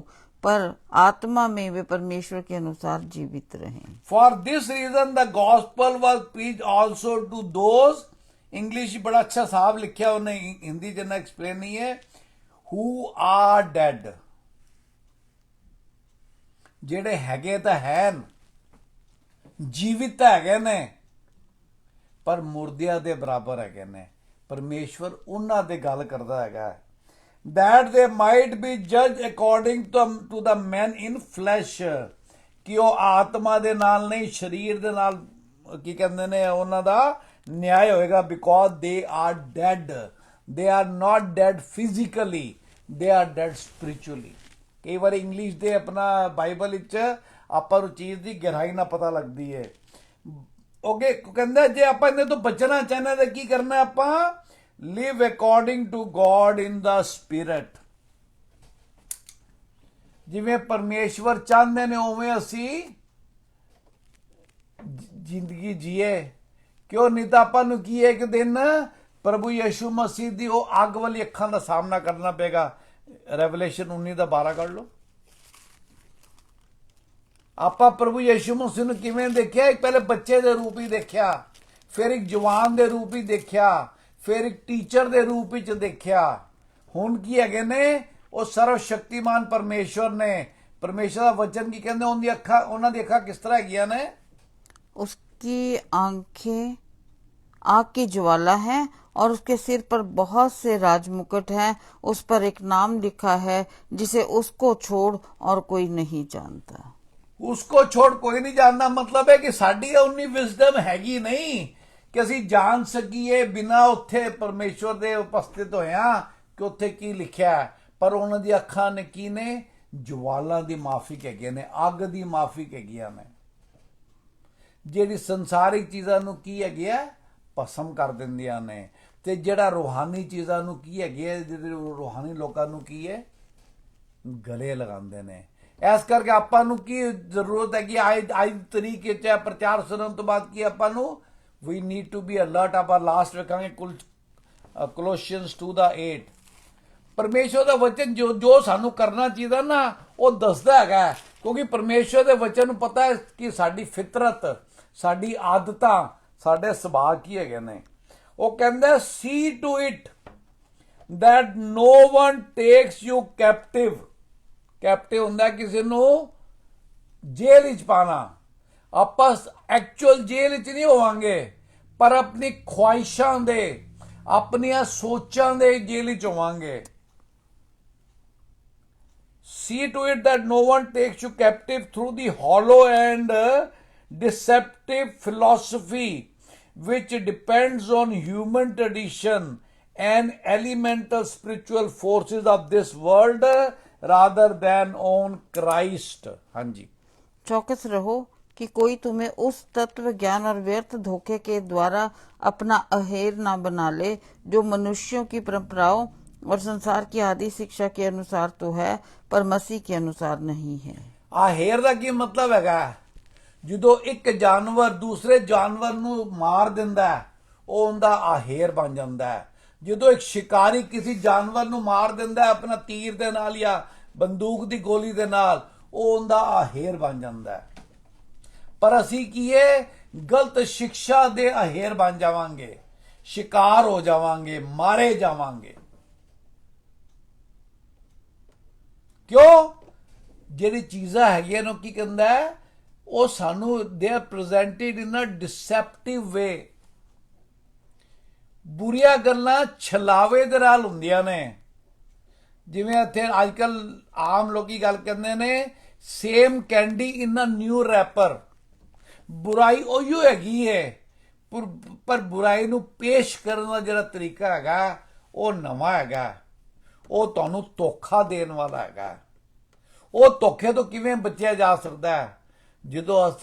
S1: पर आत्मा में वे परमेश्वर के अनुसार जीवित रहें।
S2: For this reason the gospel was preached also to those, English बड़ा अच्छा साफ लिखा उन्हें, हिंदी जिन्ना एक्सप्लेन नहीं है, who are dead। ਜਿਹੜੇ ਹੈਗੇ ਤਾਂ ਹਨ, ਜੀਵਿਤ ਤਾਂ ਹੈਗੇ ਨੇ, ਪਰ ਮੁਰਦਿਆਂ ਦੇ ਬਰਾਬਰ ਹੈਗੇ ਨੇ। ਪਰਮੇਸ਼ਵਰ ਉਹਨਾਂ ਦੇ ਗੱਲ ਕਰਦਾ ਹੈਗਾ, that they might be judged according to the men in flesh, ਕਿ ਉਹ ਆਤਮਾ ਦੇ ਨਾਲ ਨਹੀਂ, ਸਰੀਰ ਦੇ ਨਾਲ ਕੀ ਕਹਿੰਦੇ ਨੇ ਉਹਨਾਂ ਦਾ ਨਿਆਂ ਹੋਏਗਾ। because they are dead, they are not dead physically, they are dead spiritually। ਕਈ ਵਾਰ ਇੰਗਲਿਸ਼ ਦੇ ਆਪਣਾ ਬਾਈਬਲ ਵਿੱਚ ਆਪਾਂ ਨੂੰ ਚੀਜ਼ ਦੀ ਗਹਿਰਾਈ ਨਾਲ ਪਤਾ ਲੱਗਦੀ ਹੈ। ਓਕੇ, ਕਹਿੰਦਾ ਜੇ ਆਪਾਂ ਇਹਦੇ ਤੋਂ ਬਚਣਾ ਚਾਹੁੰਦੇ ਤਾਂ ਕੀ ਕਰਨਾ, ਆਪਾਂ live according to God in the spirit। ਜਿਵੇਂ ਪਰਮੇਸ਼ਵਰ ਚਾਹੁੰਦੇ ਨੇ ਉਵੇਂ ਅਸੀਂ ਜ਼ਿੰਦਗੀ ਜੀਏ। ਕਿਉਂ? ਨਹੀਂ ਤਾਂ ਆਪਾਂ ਨੂੰ ਕੀ ਹੈ, ਇੱਕ ਦਿਨ ਪ੍ਰਭੂ ਯਿਸੂ ਮਸੀਹ ਦੀ ਉਹ ਅੱਗ ਵਾਲੀ ਅੱਖਾਂ ਦਾ ਸਾਹਮਣਾ ਕਰਨਾ ਪਏਗਾ। ਰੈਵਲੇਸ਼ਨ 19:12 ਕਰ ਲਓ। ਆਪਾਂ ਪ੍ਰਭੂ ਯਿਸੂ ਮਸੀਹ ਨੂੰ ਕਿਵੇਂ ਦੇਖਿਆ? ਇੱਕ ਪਹਿਲੇ ਬੱਚੇ ਦੇ ਰੂਪ ਹੀ ਦੇਖਿਆ, ਫਿਰ ਇੱਕ ਜਵਾਨ ਦੇ ਰੂਪ ਹੀ ਦੇਖਿਆ, ਫਿਰ ਇੱਕ ਟੀਚਰ ਦੇ ਰੂਪ ਵਿੱਚ ਦੇਖਿਆ। ਹੁਣ ਕੀ ਹੈਗੇ ਨੇ? ਉਹ ਸਰਵ ਸ਼ਕਤੀਮਾਨ ਪਰਮੇਸ਼ਵਰ ਨੇ। ਪਰਮੇਸ਼ਵਰ ਦਾ ਵਚਨ ਕੀ ਕਹਿੰਦੇ? ਉਹਨਾਂ ਦੀ ਅੱਖਾਂ ਕਿਸ ਤਰ੍ਹਾਂ ਹੈਗੀਆਂ ਨੇ?
S1: उसकी आंखें आग की ज्वाला है और उसके सिर पर बहुत से राजमुकुट हैं। उस पर एक नाम लिखा है जिसे उसको छोड़ और कोई नहीं जानता।
S2: ਉਸਕੋ ਛੋੜ ਕੋਈ ਨਹੀਂ ਜਾਣਦਾ ਮਤਲਬ ਹੈ ਕਿ ਸਾਡੀ ਉਨੀ ਵਿਜ਼ਡਮ ਹੈਗੀ ਨਹੀਂ ਕਿ ਅਸੀਂ ਜਾਣ ਸਕੀਏ ਬਿਨਾ ਉੱਥੇ ਪਰਮੇਸ਼ਵਰ ਦੇ ਉਪਸਥਿਤ ਹੋਇਆ ਕਿ ਉੱਥੇ ਕੀ ਲਿਖਿਆ ਹੈ। ਪਰ ਉਹਨਾਂ ਦੀ ਅੱਖਾਂ ਨੇ ਕੀ ਨੇ? ਜਵਾਲਾਂ ਦੀ ਮਾਫਿਕ ਹੈਗੀਆਂ ਨੇ, ਅੱਗ ਦੀ ਮਾਫਿਕ ਹੈਗੀਆਂ ਨੇ, ਜਿਹੜੀ ਸੰਸਾਰਿਕ ਚੀਜ਼ਾਂ ਨੂੰ ਕੀ ਹੈਗੀ ਹੈ? ਭਸਮ ਕਰ ਦਿੰਦੀਆਂ ਨੇ। ਤੇ ਜਿਹੜਾ ਰੂਹਾਨੀ ਚੀਜ਼ਾਂ ਨੂੰ ਕੀ ਹੈਗੀ ਹੈ? ਜਿਹੜੇ ਰੂਹਾਨੀ ਲੋਕਾਂ ਨੂੰ ਕੀ ਹੈ? ਗਲੇ ਲਗਾਉਂਦੇ ਨੇ। ਇਸ ਕਰਕੇ ਆਪਾਂ ਨੂੰ ਕੀ ਜ਼ਰੂਰਤ ਹੈ ਕਿ ਅੱਜ ਤਰੀਕੇ 'ਚ ਪ੍ਰਚਾਰ ਸੁਣਨ ਤੋਂ ਬਾਅਦ ਕੀ ਆਪਾਂ ਨੂੰ we need to be alert. ਆਪਾਂ ਲਾਸਟ ਵੇਖਾਂਗੇ ਕੋਲੋਸੀਅਨਸ 2:8। ਪਰਮੇਸ਼ਵਰ ਦਾ ਵਚਨ ਜੋ ਸਾਨੂੰ ਕਰਨਾ ਚਾਹੀਦਾ ਨਾ ਉਹ ਦੱਸਦਾ ਹੈਗਾ, ਕਿਉਂਕਿ ਪਰਮੇਸ਼ਵਰ ਦੇ ਵਚਨ ਨੂੰ ਪਤਾ ਹੈ ਕਿ ਸਾਡੀ ਫਿਤਰਤ, ਸਾਡੀ ਆਦਤਾਂ, ਸਾਡੇ ਸੁਭਾਅ ਕੀ ਹੈਗੇ ਨੇ। ਉਹ ਕਹਿੰਦਾ ਸੀ to it that no one takes you captive। Captive ਹੁੰਦਾ ਕਿਸੇ ਨੂੰ ਜੇਲ੍ਹ ਵਿੱਚ ਪਾਣਾ। ਆਪਾਂ ਐਕਚੁਅਲ ਜੇਲ੍ਹ ਵਿੱਚ ਨਹੀਂ ਹੋਵਾਂਗੇ, ਪਰ ਆਪਣੀ ਖੁਆਇਸ਼ਾਂ ਦੇ, ਆਪਣੀਆਂ ਸੋਚਾਂ ਦੇ ਜੇਲ੍ਹ ਵਿੱਚ ਹੋਵਾਂਗੇ। See to it that no one takes you captive through the hollow and deceptive philosophy which depends on human tradition and elemental spiritual forces of this world rather than on Christ। हाँ जी।
S1: चौकस रहो कि कोई तुम्हें उस तत्व ज्ञान और व्यर्थ धोखे के द्वारा अपना अहेर ना बना ले जो मनुष्यों की परंपराओं और संसार की आदि शिक्षा के अनुसार तो है पर मसीह के अनुसार नहीं है।
S2: अहेर ਦਾ ਕੀ ਮਤਲਬ ਹੈਗਾ? ਜਦੋਂ ਇੱਕ ਜਾਨਵਰ ਦੂਸਰੇ ਜਾਨਵਰ ਨੂੰ ਮਾਰ ਦਿੰਦਾ ਉਹ ਉਹਦਾ ਅਹੇਰ ਬਣ ਜਾਂਦਾ ਹੈ। ਜਦੋਂ ਇੱਕ ਸ਼ਿਕਾਰੀ ਕਿਸੇ ਜਾਨਵਰ ਨੂੰ ਮਾਰ ਦਿੰਦਾ ਆਪਣਾ ਤੀਰ ਦੇ ਨਾਲ ਜਾਂ ਬੰਦੂਕ ਦੀ ਗੋਲੀ ਦੇ ਨਾਲ, ਉਹ ਉਹਦਾ ਅਹੇਰ ਬਣ ਜਾਂਦਾ ਹੈ। ਪਰ ਅਸੀਂ ਕੀਏ? ਗਲਤ ਸਿੱਖਿਆ ਦੇ ਅਹੇਰ ਬਣ ਜਾਵਾਂਗੇ, ਸ਼ਿਕਾਰ ਹੋ ਜਾਵਾਂਗੇ, ਮਾਰੇ ਜਾਵਾਂਗੇ। ਕਿਉਂ? ਜਿਹੜੀ ਚੀਜ਼ਾਂ ਹੈਗੀਆਂ ਨੇ ਕੀ ਕਹਿੰਦਾ ਹੈ? ਉਹ ਸਾਨੂੰ ਦੇ ਆਰ ਪ੍ਰੈਜ਼ੈਂਟਡ ਇਨ ਅ ਡਿਸੈਪਟਿਵ ਵੇ। ਬੁਰੀਆਂ ਗੱਲਾਂ ਛਲਾਵੇ ਦੇ ਨਾਲ ਹੁੰਦੀਆਂ ਨੇ। ਜਿਵੇਂ ਇੱਥੇ ਅੱਜ ਕੱਲ ਆਮ ਲੋਕੀ ਗੱਲ ਕਹਿੰਦੇ ਨੇ same candy in a new wrapper. ਬੁਰਾਈ ਉਹੀਓ ਹੈਗੀ ਹੈ, ਪਰ ਬੁਰਾਈ ਨੂੰ ਪੇਸ਼ ਕਰਨ ਦਾ ਜਿਹੜਾ ਤਰੀਕਾ ਹੈਗਾ ਉਹ ਨਵਾਂ ਹੈਗਾ। ਉਹ ਤੁਹਾਨੂੰ ਧੋਖਾ ਦੇਣ ਵਾਲਾ ਹੈਗਾ। ਉਹ ਧੋਖੇ ਤੋਂ ਕਿਵੇਂ ਬਚਿਆ ਜਾ ਸਕਦਾ ਹੈ? ਜਦੋਂ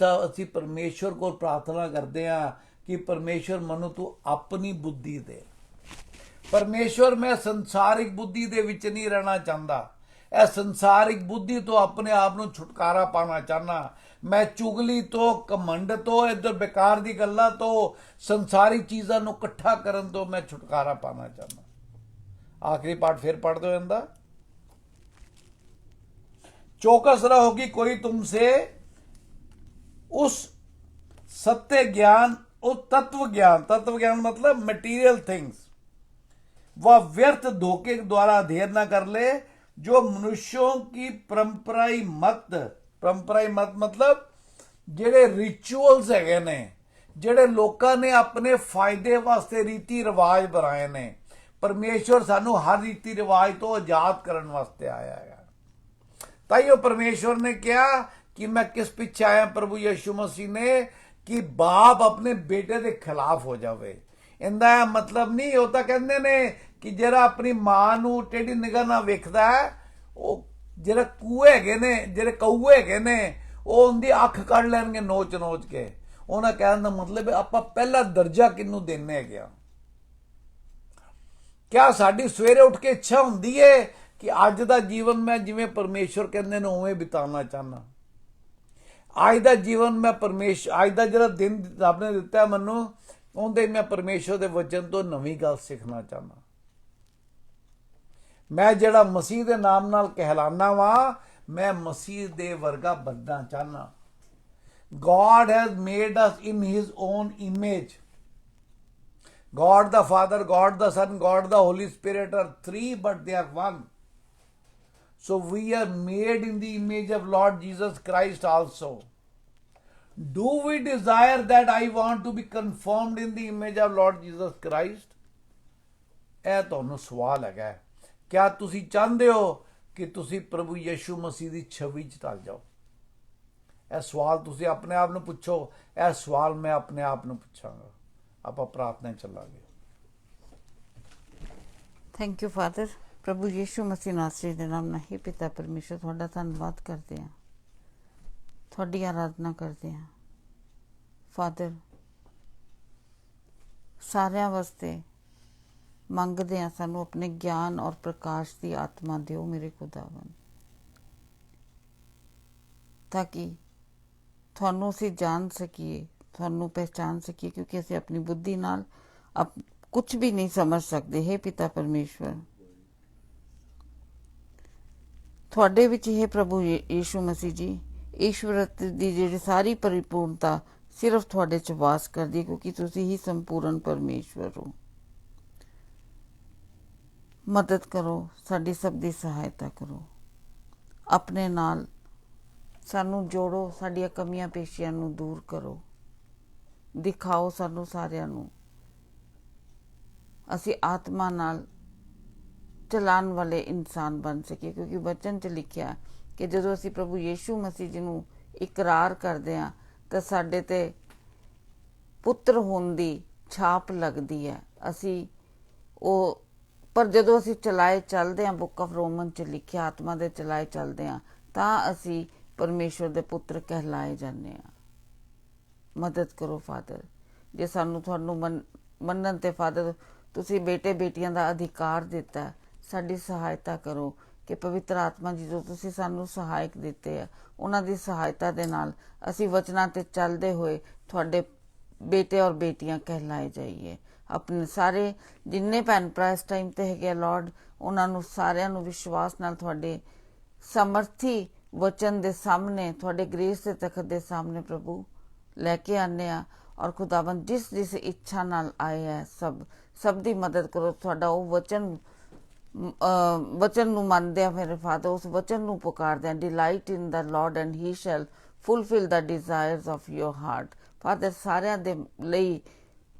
S2: ਅਸੀਂ ਪਰਮੇਸ਼ਵਰ ਕੋਲ ਪ੍ਰਾਰਥਨਾ ਕਰਦੇ ਹਾਂ ਕਿ ਪਰਮੇਸ਼ਵਰ ਮੈਨੂੰ ਤੂੰ ਆਪਣੀ ਬੁੱਧੀ ਦੇ। ਪਰਮੇਸ਼ਵਰ ਮੈਂ ਸੰਸਾਰਿਕ ਬੁੱਧੀ ਦੇ ਵਿੱਚ ਨਹੀਂ ਰਹਿਣਾ ਚਾਹੁੰਦਾ। ਇਹ ਸੰਸਾਰਿਕ ਬੁੱਧੀ ਤੋਂ ਆਪਣੇ ਆਪ ਨੂੰ ਛੁਟਕਾਰਾ ਪਾਉਣਾ ਚਾਹੁੰਦਾ। ਮੈਂ ਚੁਗਲੀ ਤੋਂ, ਘਮੰਡ ਤੋਂ, ਇੱਧਰ ਬੇਕਾਰ ਦੀ ਗੱਲਾਂ ਤੋਂ, ਸੰਸਾਰੀ ਚੀਜ਼ਾਂ ਨੂੰ ਇਕੱਠਾ ਕਰਨ ਤੋਂ ਮੈਂ ਛੁਟਕਾਰਾ ਪਾਉਣਾ ਚਾਹੁੰਦਾ। ਆਖਰੀ ਪਾਠ ਫਿਰ पढ़ दो ਇਹਦਾ। चौकस रहो कि कोई तुमसे उस सत्य ज्ञान, उस तत्व ज्ञान मतलब मटेरियल थिंग्स, वह व्यर्थ धोखे द्वारा अध्ययन न कर ले जो मनुष्यों की परंपराई मत ਪਰੰਪਰਾ ਹੀ ਮਤਲਬ ਜਿਹੜੇ ਰਿਚੁਅਲਸ ਹੈਗੇ ਨੇ, ਜਿਹੜੇ ਲੋਕਾਂ ਨੇ ਆਪਣੇ ਫਾਇਦੇ ਵਾਸਤੇ ਰੀਤੀ ਰਿਵਾਜ ਬਣਾਏ ਨੇ, ਪਰਮੇਸ਼ਵਰ ਸਾਨੂੰ ਹਰ ਰੀਤੀ ਰਿਵਾਜ ਤੋਂ ਆਜ਼ਾਦ ਕਰਨ ਵਾਸਤੇ ਆਇਆ ਹੈ। ਤਾਈਓ ਪਰਮੇਸ਼ਵਰ ਨੇ ਕਿਹਾ ਕਿ ਮੈਂ ਕਿਸ ਪਿੱਛੇ ਆਇਆ, ਪ੍ਰਭੂ ਯਿਸੂ ਮਸੀਹ ਨੇ, ਕਿ ਬਾਪ ਆਪਣੇ ਬੇਟੇ ਦੇ ਖਿਲਾਫ ਹੋ ਜਾਵੇ। ਇਹਦਾ ਮਤਲਬ ਨਹੀਂ, ਉਹ ਤਾਂ ਕਹਿੰਦੇ ਨੇ ਕਿ ਜਿਹੜਾ ਆਪਣੀ ਮਾਂ ਨੂੰ ਟੇਢੀ ਨਿਗਾਹ ਨਾਲ ਵੇਖਦਾ ਹੈ, ਉਹ ਜਿਹੜੇ ਕੂਏ ਹੈਗੇ ਨੇ, ਜਿਹੜੇ ਕਊਏ ਹੈਗੇ ਨੇ, ਉਹ ਉਹਦੀ ਅੱਖ ਕੱਢ ਲੈਣਗੇ ਨੋਚ ਨੋਚ ਕੇ। ਉਹਨਾਂ ਕਹਿਣ ਦਾ ਮਤਲਬ ਆਪਾਂ ਪਹਿਲਾ ਦਰਜਾ ਕਿਹਨੂੰ ਦੇਣੇ ਹੈਗੇ ਆ। ਕਿਆ ਸਾਡੀ ਸਵੇਰੇ ਉੱਠ ਕੇ ਇੱਛਾ ਹੁੰਦੀ ਹੈ ਕਿ ਅੱਜ ਦਾ ਜੀਵਨ ਮੈਂ ਜਿਵੇਂ ਪਰਮੇਸ਼ਵਰ ਕਹਿੰਦੇ ਨੇ ਉਵੇਂ ਬਿਤਾਉਣਾ ਚਾਹੁੰਦਾ। ਅੱਜ ਦਾ ਜੀਵਨ ਮੈਂ ਅੱਜ ਦਾ ਜਿਹੜਾ ਦਿਨ ਰੱਬ ਨੇ ਦਿੱਤਾ ਮੈਨੂੰ, ਉਹਦੇ ਮੈਂ ਪਰਮੇਸ਼ਵਰ ਦੇ ਵਚਨ ਤੋਂ ਨਵੀਂ ਗੱਲ ਸਿੱਖਣਾ ਚਾਹੁੰਦਾ। ਮੈਂ ਜਿਹੜਾ ਮਸੀਹ ਦੇ ਨਾਮ ਨਾਲ ਕਹਿਲਾਨਾ ਵਾਂ, ਮੈਂ ਮਸੀਹ ਦੇ ਵਰਗਾ ਬਣਨਾ ਚਾਹੁੰਦਾ। God has made us in his own image. God the Father, God the Son, God the Holy Spirit are three, but they are one. So we are made in the image of Lord Jesus Christ also. Do we desire that I want to be conformed in the image of Lord Jesus Christ? ਇਹ ਤੁਹਾਨੂੰ ਸਵਾਲ ਹੈਗਾ। ਕਿਆ ਤੁਸੀਂ ਚਾਹੁੰਦੇ ਹੋ ਕਿ ਤੁਸੀਂ ਪ੍ਰਭੂ ਯਿਸੂ ਮਸੀਹ ਦੀ ਛਵੀ 'ਚ ਢਲ ਜਾਓ? ਇਹ ਸਵਾਲ ਤੁਸੀਂ ਆਪਣੇ ਆਪ ਨੂੰ ਪੁੱਛੋ। ਇਹ ਸਵਾਲ ਮੈਂ ਆਪਣੇ ਆਪ ਨੂੰ ਪੁੱਛਾਂਗਾ। ਆਪਾਂ ਪ੍ਰਾਰਥਨਾ ਚੱਲਾਂਗੇ।
S1: Thank you father. ਪ੍ਰਭੂ ਯਿਸੂ ਮਸੀਹ ਨਾਸਰੀ ਦੇ ਨਾਮ ਨਾਲ ਹੀ ਪਿਤਾ ਪਰਮੇਸ਼ਰ ਤੁਹਾਡਾ ਧੰਨਵਾਦ ਕਰਦੇ ਹਾਂ, ਤੁਹਾਡੀ ਆਰਾਧਨਾ ਕਰਦੇ ਹਾਂ। ਫਾਦਰ, ਸਾਰਿਆਂ ਵਾਸਤੇ ਮੰਗਦੇ ਹਾਂ ਸਾਨੂੰ ਆਪਣੇ ਗਿਆਨ ਔਰ ਪ੍ਰਕਾਸ਼ ਦੀ ਆਤਮਾ ਦਿਓ ਮੇਰੇ ਖੁਦਾਵੰਦ, ਤਾਂ ਕਿ ਤੁਹਾਨੂੰ ਅਸੀਂ ਜਾਣ ਸਕੀਏ, ਤੁਹਾਨੂੰ ਪਹਿਚਾਨ ਸਕੀਏ, ਕਿਉਂਕਿ ਅਸੀਂ ਆਪਣੀ ਬੁੱਧੀ ਨਾਲ ਕੁਝ ਵੀ ਨਹੀਂ ਸਮਝ ਸਕਦੇ। ਹੈ ਪਿਤਾ ਪਰਮੇਸ਼ਵਰ, ਤੁਹਾਡੇ ਵਿੱਚ ਇਹ ਪ੍ਰਭੂ ਯਿਸੂ ਮਸੀਹ ਜੀ, ਈਸ਼ਵਰਤ ਦੀ ਜਿਹੜੀ ਸਾਰੀ ਪਰਿਪੂਰਨਤਾ ਸਿਰਫ ਤੁਹਾਡੇ 'ਚ ਵਾਸ ਕਰਦੀ ਹੈ, ਕਿਉਂਕਿ ਤੁਸੀਂ ਹੀ ਸੰਪੂਰਨ ਪਰਮੇਸ਼ਵਰ ਹੋ। ਮਦਦ ਕਰੋ, ਸਾਡੀ ਸਭ ਦੀ ਸਹਾਇਤਾ ਕਰੋ, ਆਪਣੇ ਨਾਲ ਸਾਨੂੰ ਜੋੜੋ, ਸਾਡੀਆਂ ਕਮੀਆਂ ਪੇਸ਼ੀਆਂ ਨੂੰ ਦੂਰ ਕਰੋ, ਦਿਖਾਓ ਸਾਨੂੰ ਸਾਰਿਆਂ ਨੂੰ ਅਸੀਂ ਆਤਮਾ ਨਾਲ ਚਲਾਉਣ ਵਾਲੇ ਇਨਸਾਨ ਬਣ ਸਕੀਏ। ਕਿਉਂਕਿ ਵਚਨ 'ਚ ਲਿਖਿਆ ਕਿ ਜਦੋਂ ਅਸੀਂ ਪ੍ਰਭੂ ਯਿਸੂ ਮਸੀਹ ਜੀ ਨੂੰ ਇਕਰਾਰ ਕਰਦੇ ਹਾਂ ਤਾਂ ਸਾਡੇ ਤੇ ਪੁੱਤਰ ਹੋਣ ਦੀ ਛਾਪ ਲੱਗਦੀ ਹੈ। ਪਰ ਜਦੋਂ ਅਸੀਂ ਚਲਾਏ ਚੱਲਦੇ ਹਾਂ, ਬੁੱਕ ਆਫ ਰੋਮਨ 'ਚ ਲਿਖਿਆ, ਆਤਮਾ ਦੇ ਚਲਾਏ ਚੱਲਦੇ ਹਾਂ, ਤਾਂ ਅਸੀਂ ਪਰਮੇਸ਼ਵਰ ਦੇ ਪੁੱਤਰ ਕਹਿਲਾਏ ਜਾਂਦੇ ਹਾਂ। ਮਦਦ ਕਰੋ ਫਾਦਰ। ਜੇ ਸਾਨੂੰ ਤੁਹਾਨੂੰ ਮੰਨਣ ਤੇ ਫਾਦਰ ਤੁਸੀਂ ਬੇਟੇ ਬੇਟੀਆਂ ਦਾ ਅਧਿਕਾਰ ਦਿੱਤਾ, ਸਾਡੀ ਸਹਾਇਤਾ ਕਰੋ ਕਿ ਪਵਿੱਤਰ ਆਤਮਾ ਜੀ ਜੋ ਤੁਸੀਂ ਸਾਨੂੰ ਸਹਾਇਕ ਦਿੱਤੇ ਆ, ਉਹਨਾਂ ਦੀ ਸਹਾਇਤਾ ਦੇ ਨਾਲ ਅਸੀਂ ਵਚਨਾਂ ਤੇ ਚੱਲਦੇ ਹੋਏ ਤੁਹਾਡੇ ਬੇਟੇ ਔਰ ਬੇਟੀਆਂ ਕਹਿਲਾਏ ਜਾਈਏ। ਆਪਣੇ ਸਾਰੇ ਜਿੰਨੇ ਭੈਣ ਭਰਾ ਇਸ ਟਾਈਮ ਤੇ ਹੈਗੇ ਲॉर्ड, ਉਹਨਾਂ ਨੂੰ ਸਾਰਿਆਂ ਨੂੰ ਵਿਸ਼ਵਾਸ ਨਾਲ ਤੁਹਾਡੇ ਸਮਰਥੀ ਵਚਨ ਦੇ ਸਾਹਮਣੇ, ਤੁਹਾਡੇ ਗ੍ਰੇਸ ਦੇ ਤਖਤ ਦੇ ਸਾਹਮਣੇ ਪ੍ਰਭੂ ਲੈ ਕੇ ਆਨੇ ਆ। ਔਰ ਖੁਦਾਵੰਦ ਜਿਸ ਇੱਛਾ ਨਾਲ ਆਏ ਹੈ ਸਭ ਦੀ ਮਦਦ ਕਰੋ। ਤੁਹਾਡਾ ਉਹ ਵਚਨ ਨੂੰ ਮੰਨਦੇ ਆ ਮੇਰੇ ਫਾਦਰ, ਉਸ ਵਚਨ ਨੂੰ ਪੁਕਾਰਦੇ ਆ, delight in the lord and he shall fulfil the desires of your heart. Father, ਸਾਰਿਆਂ ਦੇ ਲਈ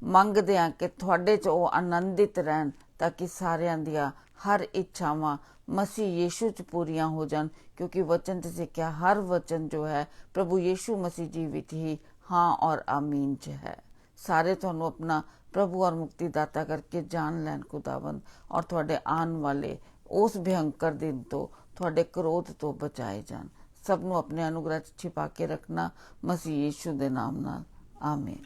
S1: ਮੰਗਦੇ ਆ ਕਿ ਤੁਹਾਡੇ 'ਚ ਉਹ ਆਨੰਦਿਤ ਰਹਿਣ, ਤਾਂ ਕਿ ਸਾਰਿਆਂ ਦੀਆਂ ਹਰ ਇੱਛਾਵਾਂ ਮਸੀਹ ਯੀਸ਼ੂ 'ਚ ਪੂਰੀਆਂ ਹੋ ਜਾਣ। ਕਿਉਂਕਿ ਵਚਨ 'ਚ ਸਿੱਖਿਆ ਹਰ ਵਚਨ ਜੋ ਹੈ ਪ੍ਰਭੂ ਯੀਸ਼ੂ ਮਸੀਹ ਜੀ ਵਿੱਚ ਹੀ ਹਾਂ ਔਰ ਆਮੀਨ 'ਚ ਹੈ। ਸਾਰੇ ਤੁਹਾਨੂੰ ਆਪਣਾ ਪ੍ਰਭੂ ਔਰ ਮੁਕਤੀ ਦਾਤਾ ਕਰਕੇ ਜਾਣ ਲੈਣ ਖੁਦਾਵੰਦ, ਔਰ ਤੁਹਾਡੇ ਆਉਣ ਵਾਲੇ ਉਸ ਭਿਅੰਕਰ ਦਿਨ ਤੋਂ, ਤੁਹਾਡੇ ਕ੍ਰੋਧ ਤੋਂ ਬਚਾਏ ਜਾਣ। ਸਭ ਨੂੰ ਆਪਣੇ ਅਨੁਗ੍ਰਹ 'ਚ ਛਿਪਾ ਕੇ ਰੱਖਣਾ, ਮਸੀਹ ਯੀਸ਼ੂ ਦੇ ਨਾਮ ਨਾਲ, ਆਮੀਨ।